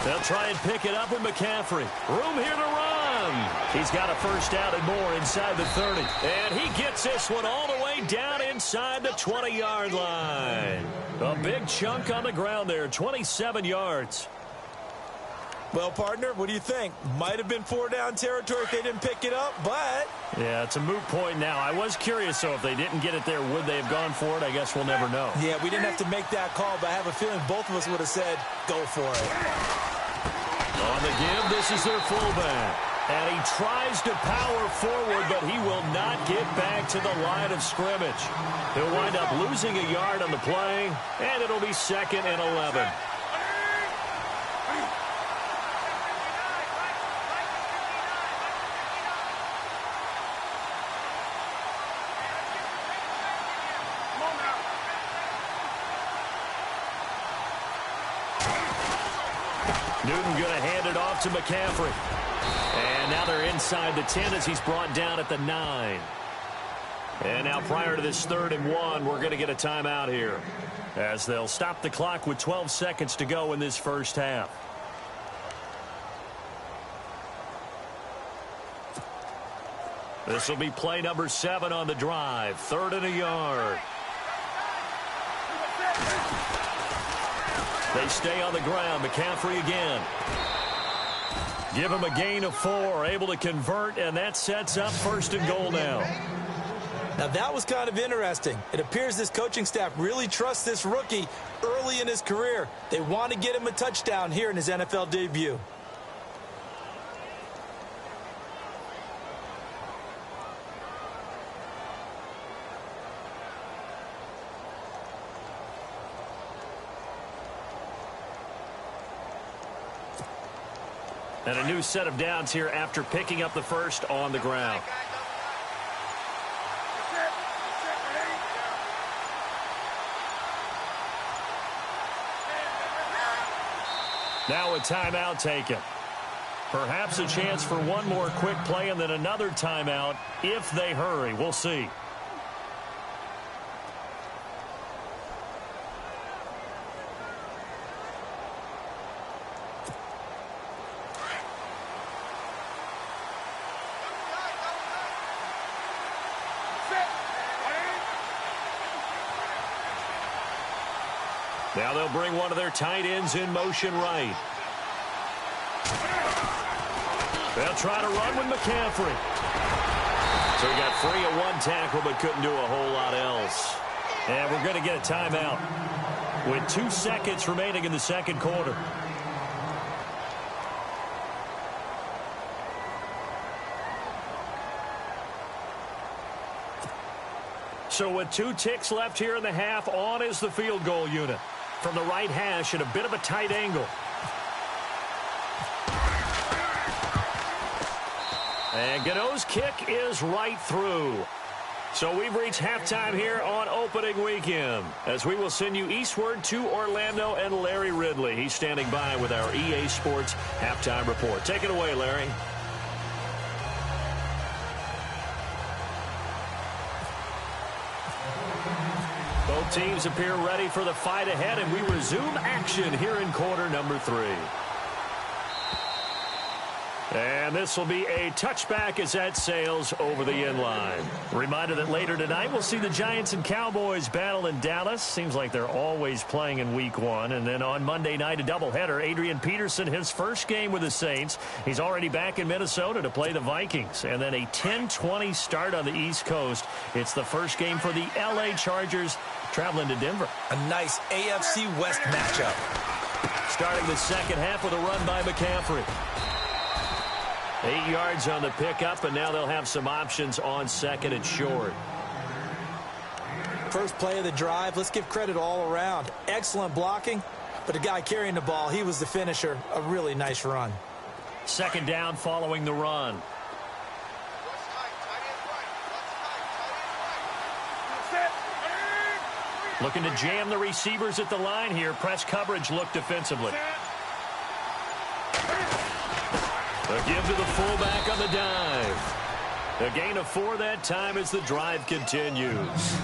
They'll try and pick it up with McCaffrey. Room here to run. He's got a first down and more inside the 30. And he gets this one all the way down inside the 20-yard line. A big chunk on the ground there, 27 yards. Well, partner, what do you think? Might have been 4-down territory if they didn't pick it up, but... Yeah, it's a moot point now. I was curious, so if they didn't get it there, would they have gone for it? I guess we'll never know. Yeah, we didn't have to make that call, but I have a feeling both of us would have said, go for it. On the give, this is their fullback. And he tries to power forward, but he will not get back to the line of scrimmage. He'll wind up losing a yard on the play, and it'll be 2nd and 11. Newton going to hand it off to McCaffrey. And now they're inside the 10 as he's brought down at the 9. And now prior to this 3rd and 1, we're going to get a timeout here, as they'll stop the clock with 12 seconds to go in this first half. This will be play number 7 on the drive. 3rd and a yard. They stay on the ground. McCaffrey again. Give him a gain of 4. Able to convert, and that sets up 1st and goal now. Now, that was kind of interesting. It appears this coaching staff really trusts this rookie early in his career. They want to get him a touchdown here in his NFL debut. And a new set of downs here after picking up the first on the ground. Now a timeout taken. Perhaps a chance for one more quick play and then another timeout if they hurry. We'll see. Now they'll bring one of their tight ends in motion right. They'll try to run with McCaffrey. So he got free of one tackle but couldn't do a whole lot else. And we're going to get a timeout with 2 seconds remaining in the second quarter. So with 2 ticks left here in the half, on is the field goal unit. From the right hash at a bit of a tight angle. And Gano's kick is right through. So we've reached halftime here on opening weekend, as we will send you eastward to Orlando and Larry Ridley. He's standing by with our EA Sports halftime report. Take it away, Larry. Both teams appear ready for the fight ahead, and we resume action here in quarter number 3. And this will be a touchback as that sails over the end line. Reminder that later tonight we'll see the Giants and Cowboys battle in Dallas. Seems like they're always playing in week 1. And then on Monday night, a doubleheader. Adrian Peterson, his first game with the Saints. He's already back in Minnesota to play the Vikings. And then a 10:20 start on the East Coast. It's the first game for the LA Chargers traveling to Denver. A nice AFC West matchup. Starting the second half with a run by McCaffrey. 8 yards on the pickup, and now they'll have some options on 2nd and short. First play of the drive, let's give credit all around. Excellent blocking, but the guy carrying the ball, he was the finisher. A really nice run. 2nd down following the run. Looking to jam the receivers at the line here. Press coverage look defensively. A give to the fullback on the dive. A gain of 4 that time as the drive continues.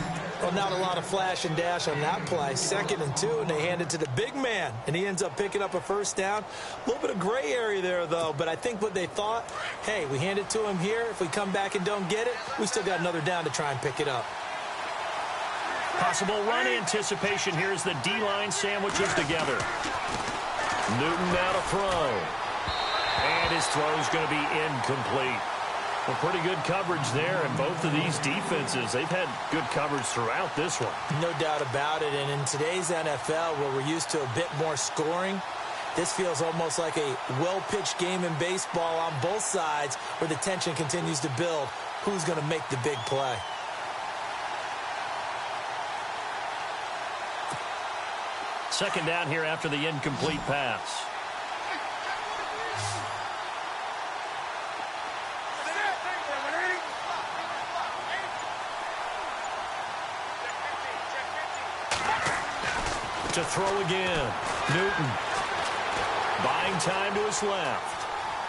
Well, not a lot of flash and dash on that play. 2nd and 2, and they hand it to the big man, and he ends up picking up a first down. A little bit of gray area there, though, but I think what they thought, hey, we hand it to him here. If we come back and don't get it, we still got another down to try and pick it up. Possible run anticipation here as the D-line sandwiches together. Newton now to throw. And his throw is going to be incomplete. Well, pretty good coverage there, and both of these defenses, they've had good coverage throughout this one. No doubt about it, and in today's NFL, where we're used to a bit more scoring, this feels almost like a well-pitched game in baseball on both sides where the tension continues to build. Who's going to make the big play? Second down here after the incomplete pass. To throw again. Newton. Buying time to his left.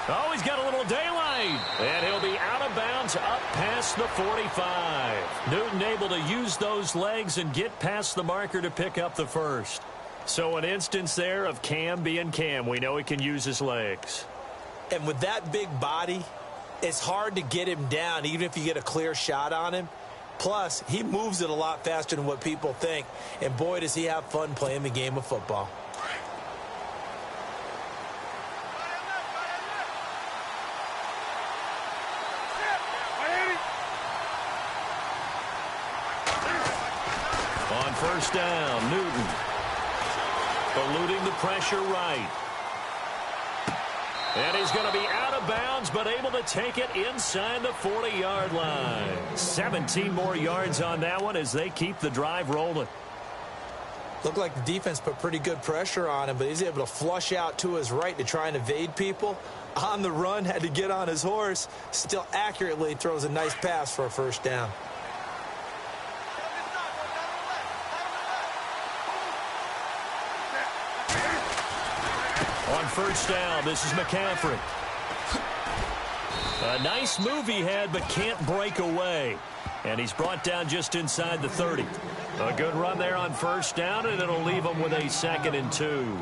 Oh, he's got a little daylight. And he'll be out of bounds up past the 45. Newton able to use those legs and get past the marker to pick up the first. So an instance there of Cam being Cam. We know he can use his legs. And with that big body, it's hard to get him down, even if you get a clear shot on him. Plus, he moves it a lot faster than what people think. And boy, does he have fun playing the game of football. On first down, Newton. Eluding the pressure right. And he's going to be out of bounds, but able to take it inside the 40-yard line. 17 more yards on that one as they keep the drive rolling. Looked like the defense put pretty good pressure on him, but he's able to flush out to his right to try and evade people. On the run, had to get on his horse. Still accurately throws a nice pass for a first down. On first down, this is McCaffrey. A nice move he had, but can't break away. And he's brought down just inside the 30. A good run there on first down, and it'll leave him with a 2nd and 2.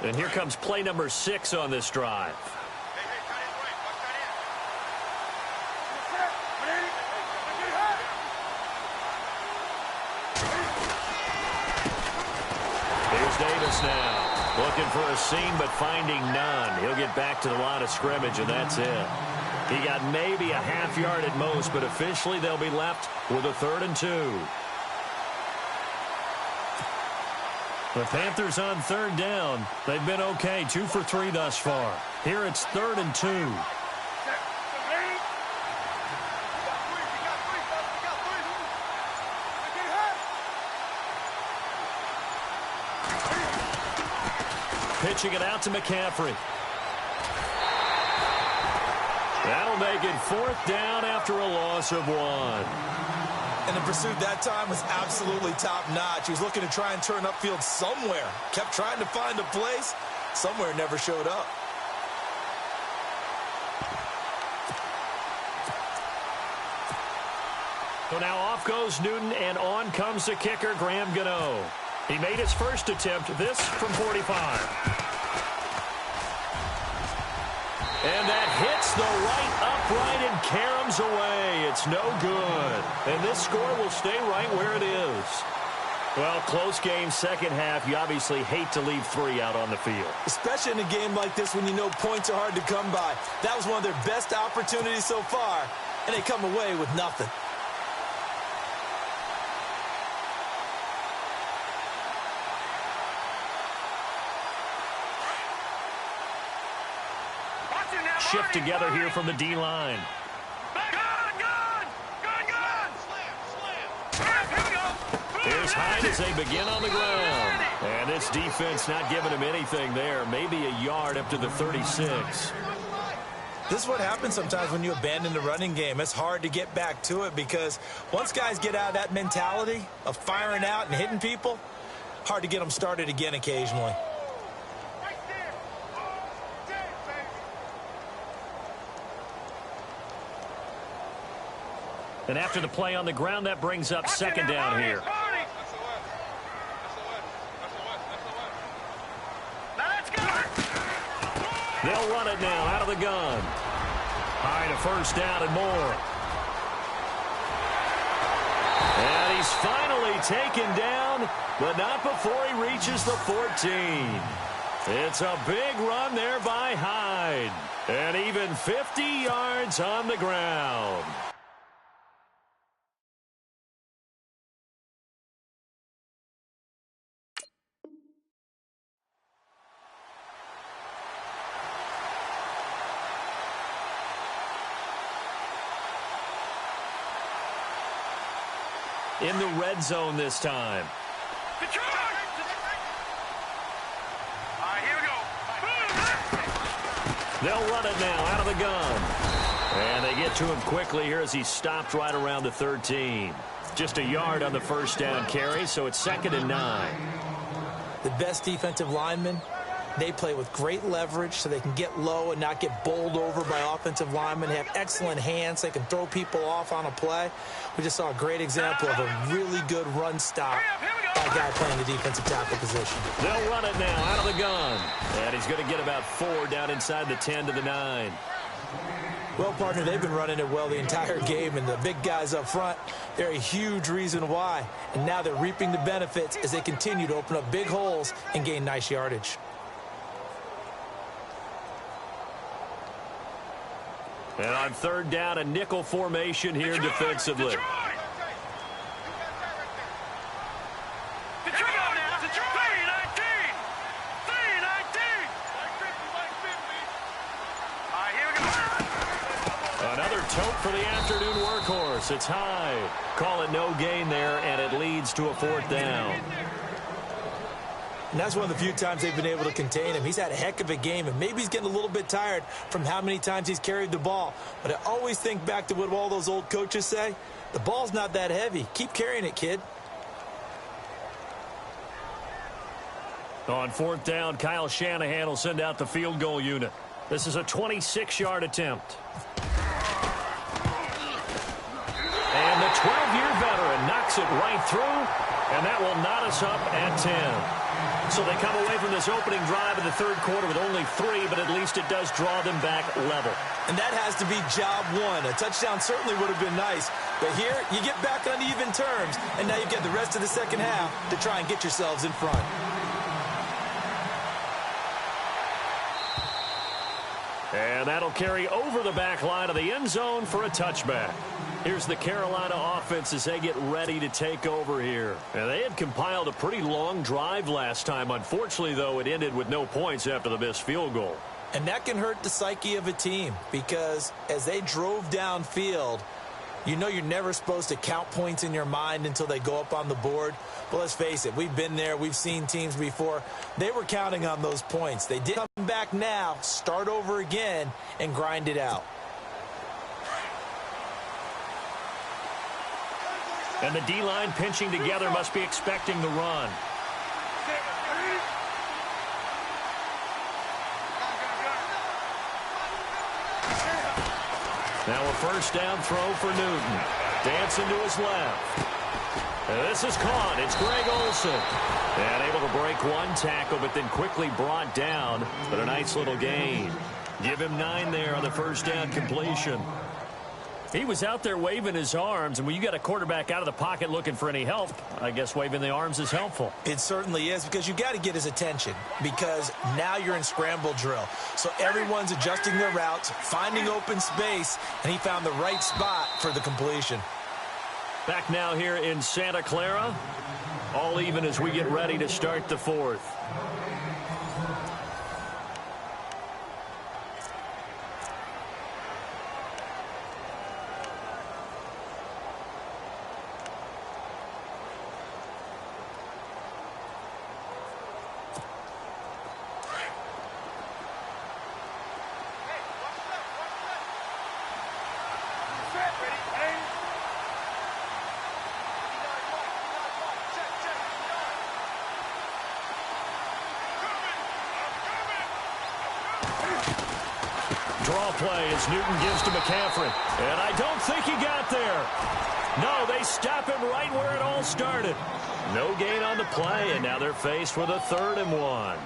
And here comes play number 6 on this drive. Davis now looking for a seam but finding none. He'll get back to the line of scrimmage, and that's it. He got maybe a half yard at most, but officially they'll be left with a 3rd and 2. The Panthers on 3rd down. They've been okay, 2 for 3 thus far. Here it's 3rd and 2. Pitching it out to McCaffrey. That'll make it 4th down after a loss of 1. And the pursuit that time was absolutely top-notch. He was looking to try and turn upfield somewhere. Kept trying to find a place. Somewhere never showed up. So now off goes Newton, and on comes the kicker, Graham Gano. He made his first attempt, this from 45. And that hits the right upright and caroms away. It's no good. And this score will stay right where it is. Well, close game, second half. You obviously hate to leave 3 out on the field. Especially in a game like this when you know points are hard to come by. That was one of their best opportunities so far, and they come away with nothing. Shift together here from the D-line. Here's Hyde as they begin on the ground. And this defense not giving him anything there. Maybe a yard up to the 36. This is what happens sometimes when you abandon the running game. It's hard to get back to it because once guys get out of that mentality of firing out and hitting people, hard to get them started again occasionally. And after the play on the ground, that brings up second down here. They'll run it now out of the gun. High to first down and more. And he's finally taken down, but not before he reaches the 14. It's a big run there by Hyde. And even 50 yards on the ground. In the red zone this time. They'll run it now out of the gun. And they get to him quickly here as he stopped right around the 13. Just a yard on the first down carry, so it's 2nd and 9. The best defensive linemen, they play with great leverage so they can get low and not get bowled over by offensive linemen. They have excellent hands. They can throw people off on a play. We just saw a great example of a really good run stop by a guy playing the defensive tackle position. They'll run it now out of the gun. And he's going to get about 4 down inside the 10 to the 9. Well, partner, they've been running it well the entire game, and the big guys up front, they're a huge reason why. And now they're reaping the benefits as they continue to open up big holes and gain nice yardage. And on 3rd down, a nickel formation here defensively. Another tote for the afternoon workhorse. It's Hyde. Call it no gain there, and it leads to a 4th down. And that's one of the few times they've been able to contain him. He's had a heck of a game, and maybe he's getting a little bit tired from how many times he's carried the ball. But I always think back to what all those old coaches say. The ball's not that heavy. Keep carrying it, kid. On 4th down, Kyle Shanahan will send out the field goal unit. This is a 26-yard attempt. And the 12-year veteran knocks it right through, and that will knot us up at 10. So they come away from this opening drive in the 3rd quarter with only 3, but at least it does draw them back level. And that has to be job one. A touchdown certainly would have been nice, but here you get back on even terms, and now you get the rest of the second half to try and get yourselves in front. And that'll carry over the back line of the end zone for a touchback. Here's the Carolina offense as they get ready to take over here. And they had compiled a pretty long drive last time. Unfortunately, though, it ended with no points after the missed field goal. And that can hurt the psyche of a team because as they drove downfield, you know you're never supposed to count points in your mind until they go up on the board. But let's face it, we've been there. We've seen teams before. They were counting on those points. They did come back now, start over again, and grind it out. And the D-line pinching together must be expecting the run. Now a first down throw for Newton. Dancing to his left. And this is caught. It's Greg Olsen. And able to break one tackle, but then quickly brought down. But a nice little gain. Give him 9 there on the first down completion. He was out there waving his arms, and when you got a quarterback out of the pocket looking for any help, I guess waving the arms is helpful. It certainly is, because you got to get his attention, because now you're in scramble drill. So everyone's adjusting their routes, finding open space, and he found the right spot for the completion. Back now here in Santa Clara, all even as we get ready to start the 4th. draw play as Newton gives to McCaffrey. And I don't think he got there. No, they stop him right where it all started. No gain on the play, and now they're faced with a 3rd and 1.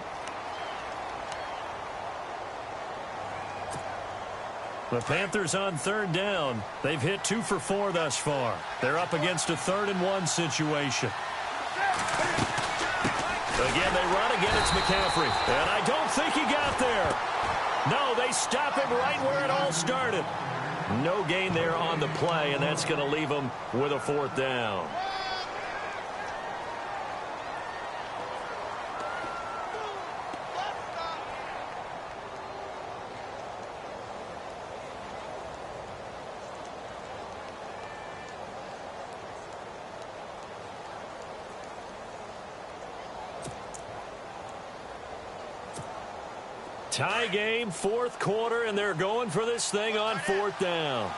The Panthers on 3rd down. They've hit 2 for 4 thus far. They're up against a 3rd and 1 situation. Again, they run. Again, it's McCaffrey. And I don't think he got there. No, they stop him right where it all started. No gain there on the play, and that's going to leave them with a 4th down. Tie game, 4th quarter, and they're going for this thing on 4th down.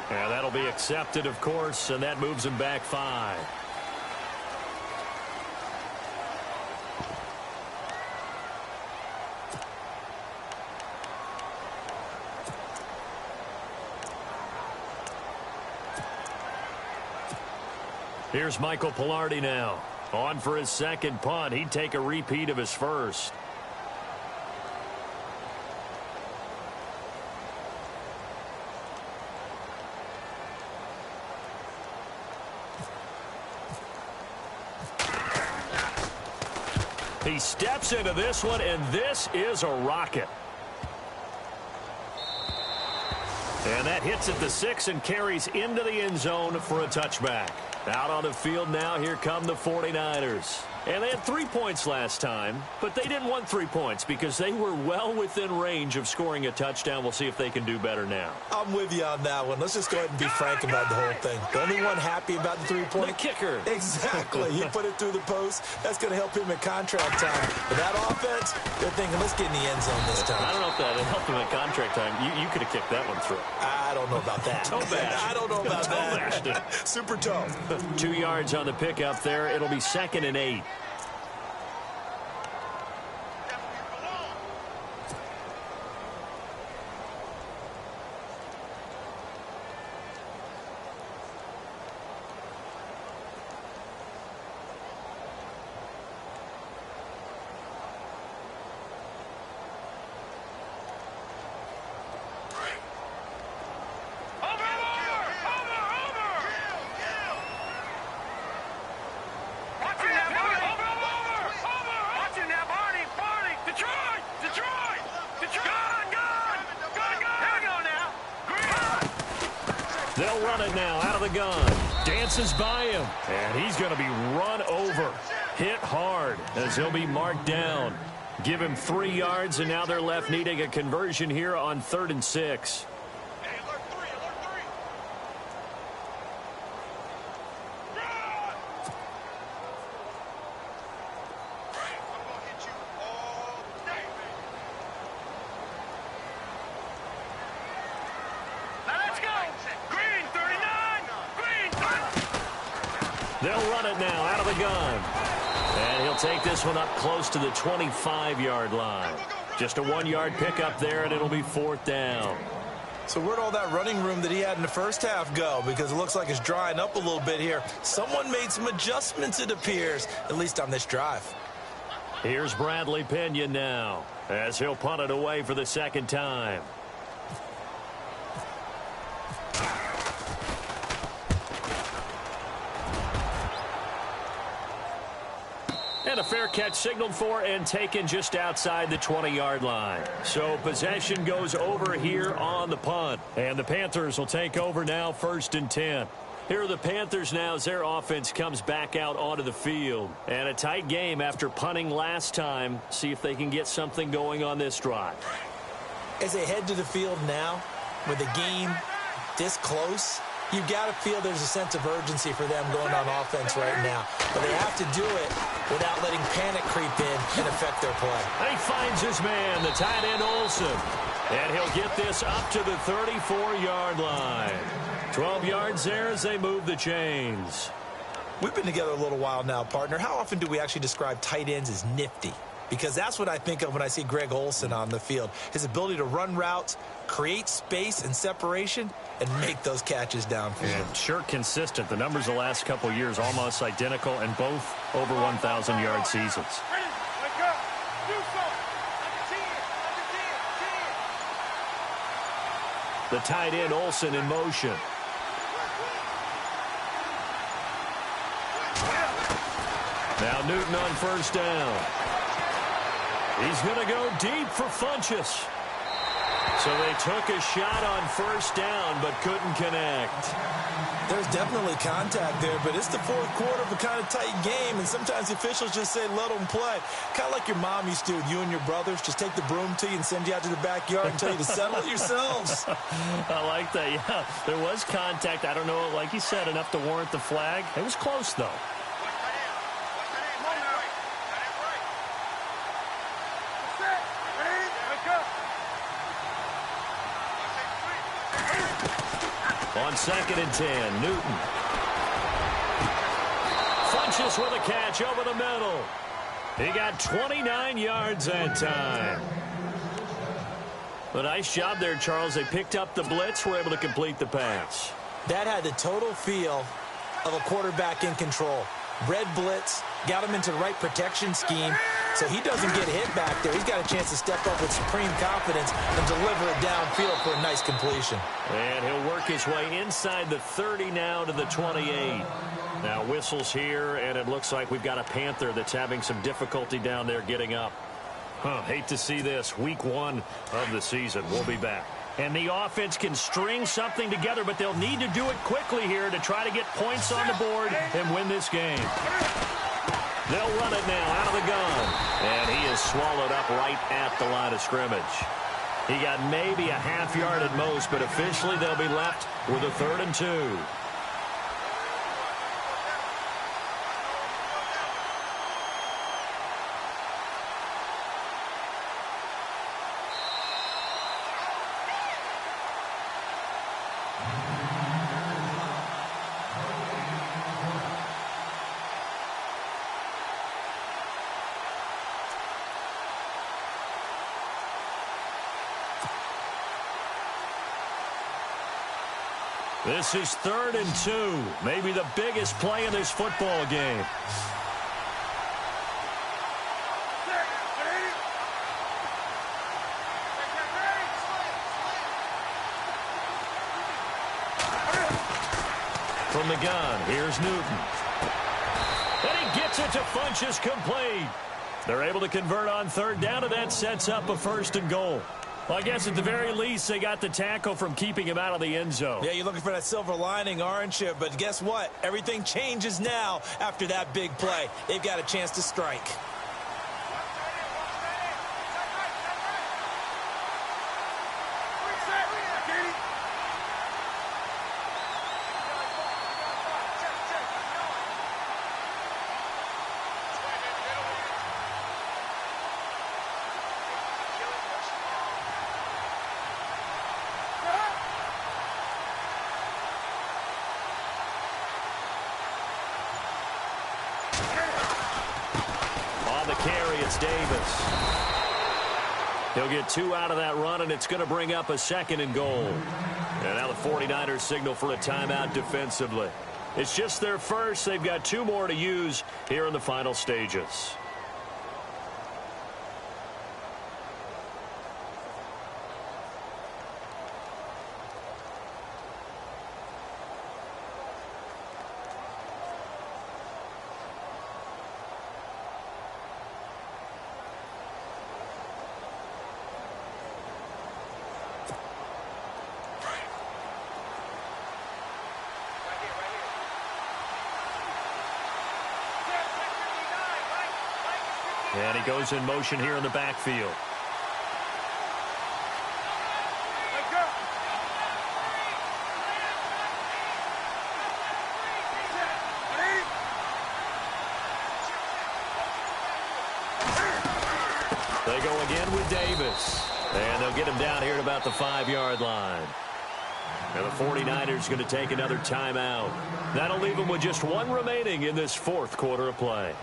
And that'll be accepted, of course, and that moves them back 5. Here's Michael Pilardi now. On for his 2nd punt. He'd take a repeat of his 1st. He steps into this one, and this is a rocket. And that hits at the 6 and carries into the end zone for a touchback. Out on the field now, here come the 49ers. And they had 3 points last time, but they didn't want 3 points because they were well within range of scoring a touchdown. We'll see if they can do better now. I'm with you on that one. Let's just go ahead and be frank about the whole thing. The only one happy about the 3-point? The kicker. Exactly. He put it through the post. That's going to help him at contract time. But that offense, they're thinking, let's get in the end zone this time. I don't know if that helped him at contract time. You could have kicked that one through. I don't know about that. Toe bash. I don't know about that. Super toe. 2 yards on the pickup there. It'll be 2nd and 8. They'll run it now out of the gun. Dances by him. And he's going to be run over. Hit hard as he'll be marked down. Give him 3 yards, and now they're left needing a conversion here on 3rd and 6. They'll run it now out of the gun. And he'll take this one up close to the 25-yard line. Just a 1-yard pickup there, and it'll be 4th down. So where'd all that running room that he had in the first half go? Because it looks like it's drying up a little bit here. Someone made some adjustments, it appears, at least on this drive. Here's Bradley Pinion now as he'll punt it away for the 2nd time. And a fair catch signaled for and taken just outside the 20-yard line. So possession goes over here on the punt. And the Panthers will take over now, 1st and 10. Here are the Panthers now as their offense comes back out onto the field. And a tight game after punting last time. See if they can get something going on this drive. As they head to the field now, with the game this close, you've got to feel there's a sense of urgency for them going on offense right now. But they have to do it without letting panic creep in and affect their play. And he finds his man, the tight end Olsen. And he'll get this up to the 34-yard line. 12 yards there as they move the chains. We've been together a little while now, partner. How often do we actually describe tight ends as nifty? Because that's what I think of when I see Greg Olsen on the field. His ability to run routes, create space and separation, and make those catches downfield. And sure consistent. The numbers the last couple years almost identical, and both over 1,000-yard seasons. Wake up. Do something. The tight end, Olsen, in motion. Now Newton on first down. He's going to go deep for Funchess. So they took a shot on first down but couldn't connect. There's definitely contact there, but it's the fourth quarter of a kind of tight game, and sometimes the officials just say, let them play. Kind of like your mom used to with you and your brothers. Just take the broom to you and send you out to the backyard and tell you to settle it yourselves. I like that, yeah. There was contact. I don't know, like you said, enough to warrant the flag. It was close, though. On 2nd and 10, Newton. Funchess with a catch over the middle. He got 29 yards that time. A nice job there, Charles. They picked up the blitz, were able to complete the pass. That had the total feel of a quarterback in control. Red blitz, got him into the right protection scheme, so he doesn't get hit back there. He's got a chance to step up with supreme confidence and deliver it downfield for a nice completion. And he'll work his way inside the 30 now to the 28. Now whistles here, and it looks like we've got a Panther that's having some difficulty down there getting up. Hate to see this. Week 1 of the season. We'll be back. And the offense can string something together, but they'll need to do it quickly here to try to get points on the board and win this game. They'll run it now out of the gun. And he is swallowed up right at the line of scrimmage. He got maybe a half yard at most, but officially they'll be left with a 3rd and 2. This is 3rd and 2. Maybe the biggest play in this football game. From the gun, here's Newton. And he gets it to Funchess, complete. They're able to convert on 3rd down, and that sets up a 1st and goal. Well, I guess at the very least, they got the tackle from keeping him out of the end zone. Yeah, you're looking for that silver lining, aren't you? But guess what? Everything changes now after that big play. They've got a chance to strike. Davis. He'll get 2 out of that run, and it's going to bring up a 2nd and goal. And now the 49ers signal for a timeout defensively. It's just their first. They've got 2 more to use here in the final stages. And he goes in motion here in the backfield. They go again with Davis. And they'll get him down here at about the 5-yard line. And the 49ers going to take another timeout. That'll leave them with just one remaining in this fourth quarter of play.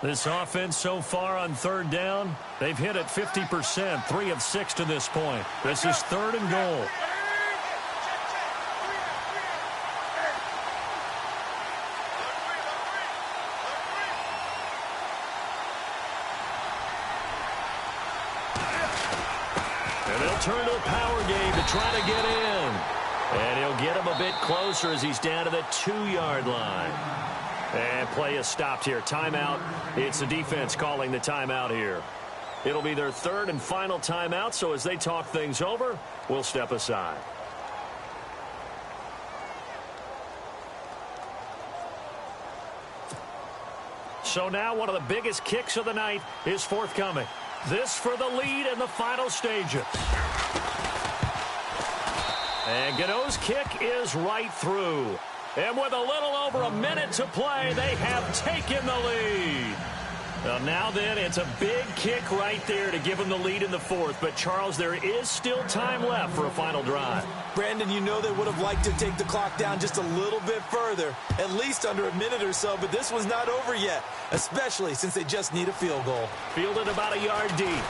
This offense so far on third down, they've hit it 50%, 3 of 6 to this point. This is 3rd and goal. And they'll turn to a power game to try to get in. And he'll get him a bit closer as he's down to the 2-yard line. And play is stopped here. Timeout. It's the defense calling the timeout here. It'll be their 3rd and final timeout, so as they talk things over, we'll step aside. So now one of the biggest kicks of the night is forthcoming. This for the lead in the final stages. And Gano's kick is right through. And with a little over a minute to play, they have taken the lead. Now then, it's a big kick right there to give them the lead in the fourth. But, Charles, there is still time left for a final drive. Brandon, you know they would have liked to take the clock down just a little bit further, at least under a minute or so. But this was not over yet, especially since they just need a field goal. Fielded about a yard deep.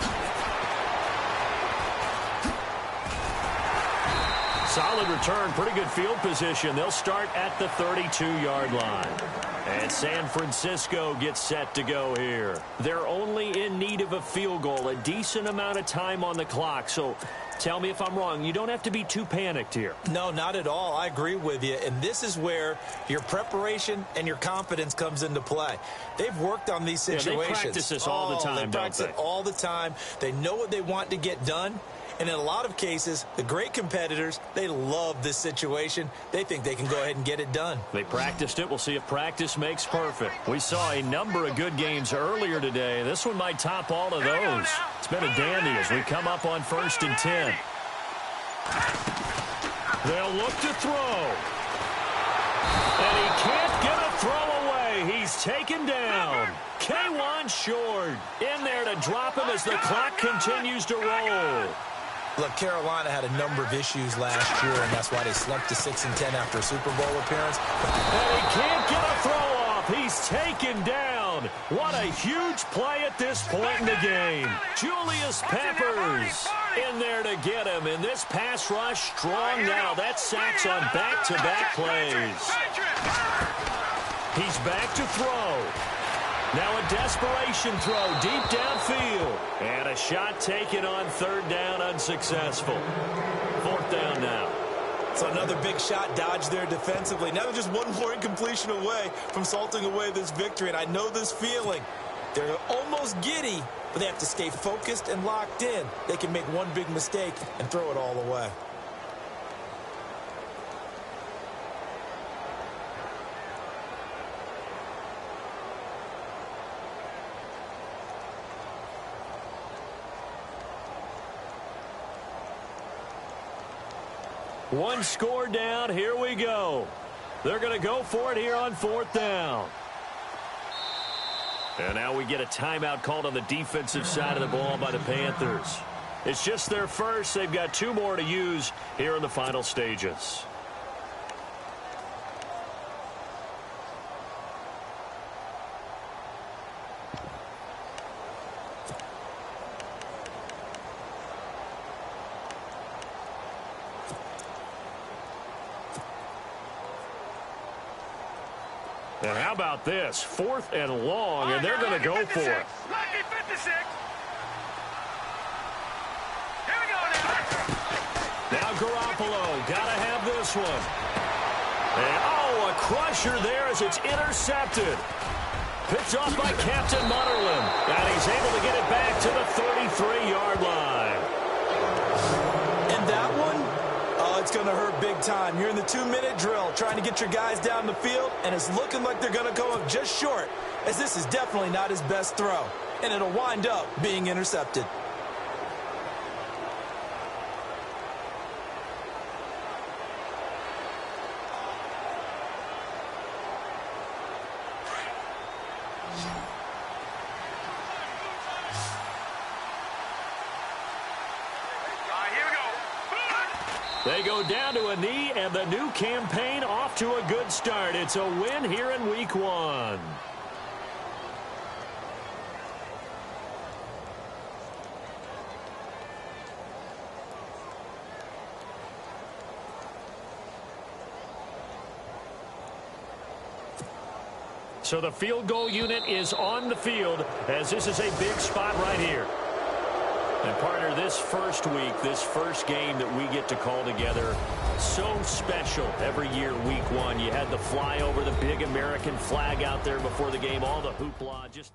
Solid return, pretty good field position. They'll start at the 32-yard line. And San Francisco gets set to go here. They're only in need of a field goal, a decent amount of time on the clock. So tell me if I'm wrong. You don't have to be too panicked here. No, not at all. I agree with you. And this is where your preparation and your confidence comes into play. They've worked on these situations. They practice this all the time, They practice it all the time. They know what they want to get done. And in a lot of cases, the great competitors, they love this situation. They think they can go ahead and get it done. They practiced it. We'll see if practice makes perfect. We saw a number of good games earlier today. This one might top all of those. It's been a dandy as we come up on 1st and 10. They'll look to throw. And he can't get a throw away. He's taken down. K1 short. In there to drop him as the clock continues to roll. Look, Carolina had a number of issues last year, and that's why they slumped to 6-10 after a Super Bowl appearance. And he can't get a throw off. He's taken down. What a huge play at this point in the game. Julius Peppers in there to get him. And this pass rush strong now. That's sacks on back-to-back plays. He's back to throw. Now a desperation throw deep downfield. And a shot taken on 3rd down, unsuccessful. 4th down now. So another big shot dodged there defensively. Now they're just one more incompletion away from salting away this victory. And I know this feeling. They're almost giddy, but they have to stay focused and locked in. They can make one big mistake and throw it all away. One score down. Here we go. They're going to go for it here on 4th down. And now we get a timeout called on the defensive side of the ball by the Panthers. It's just their first. They've got 2 more to use here in the final stages. And how about this? 4th and long, and they're going to go for it. Lucky 56. Here we go now. Now Garoppolo, got to have this one. And, oh, a crusher there as it's intercepted. Picked off by Captain Mutterland. And he's able to get it back to the 33-yard line. it's going to hurt big time. You're in the 2-minute drill trying to get your guys down the field, and it's looking like they're going to go up just short, as this is definitely not his best throw, and it'll wind up being intercepted. They go down to a knee, and the new campaign off to a good start. It's a win here in Week 1. So the field goal unit is on the field, as this is a big spot right here. And partner, this first week, this first game that we get to call together, so special every year, Week 1. You had the flyover, the big American flag out there before the game, all the hoopla, just...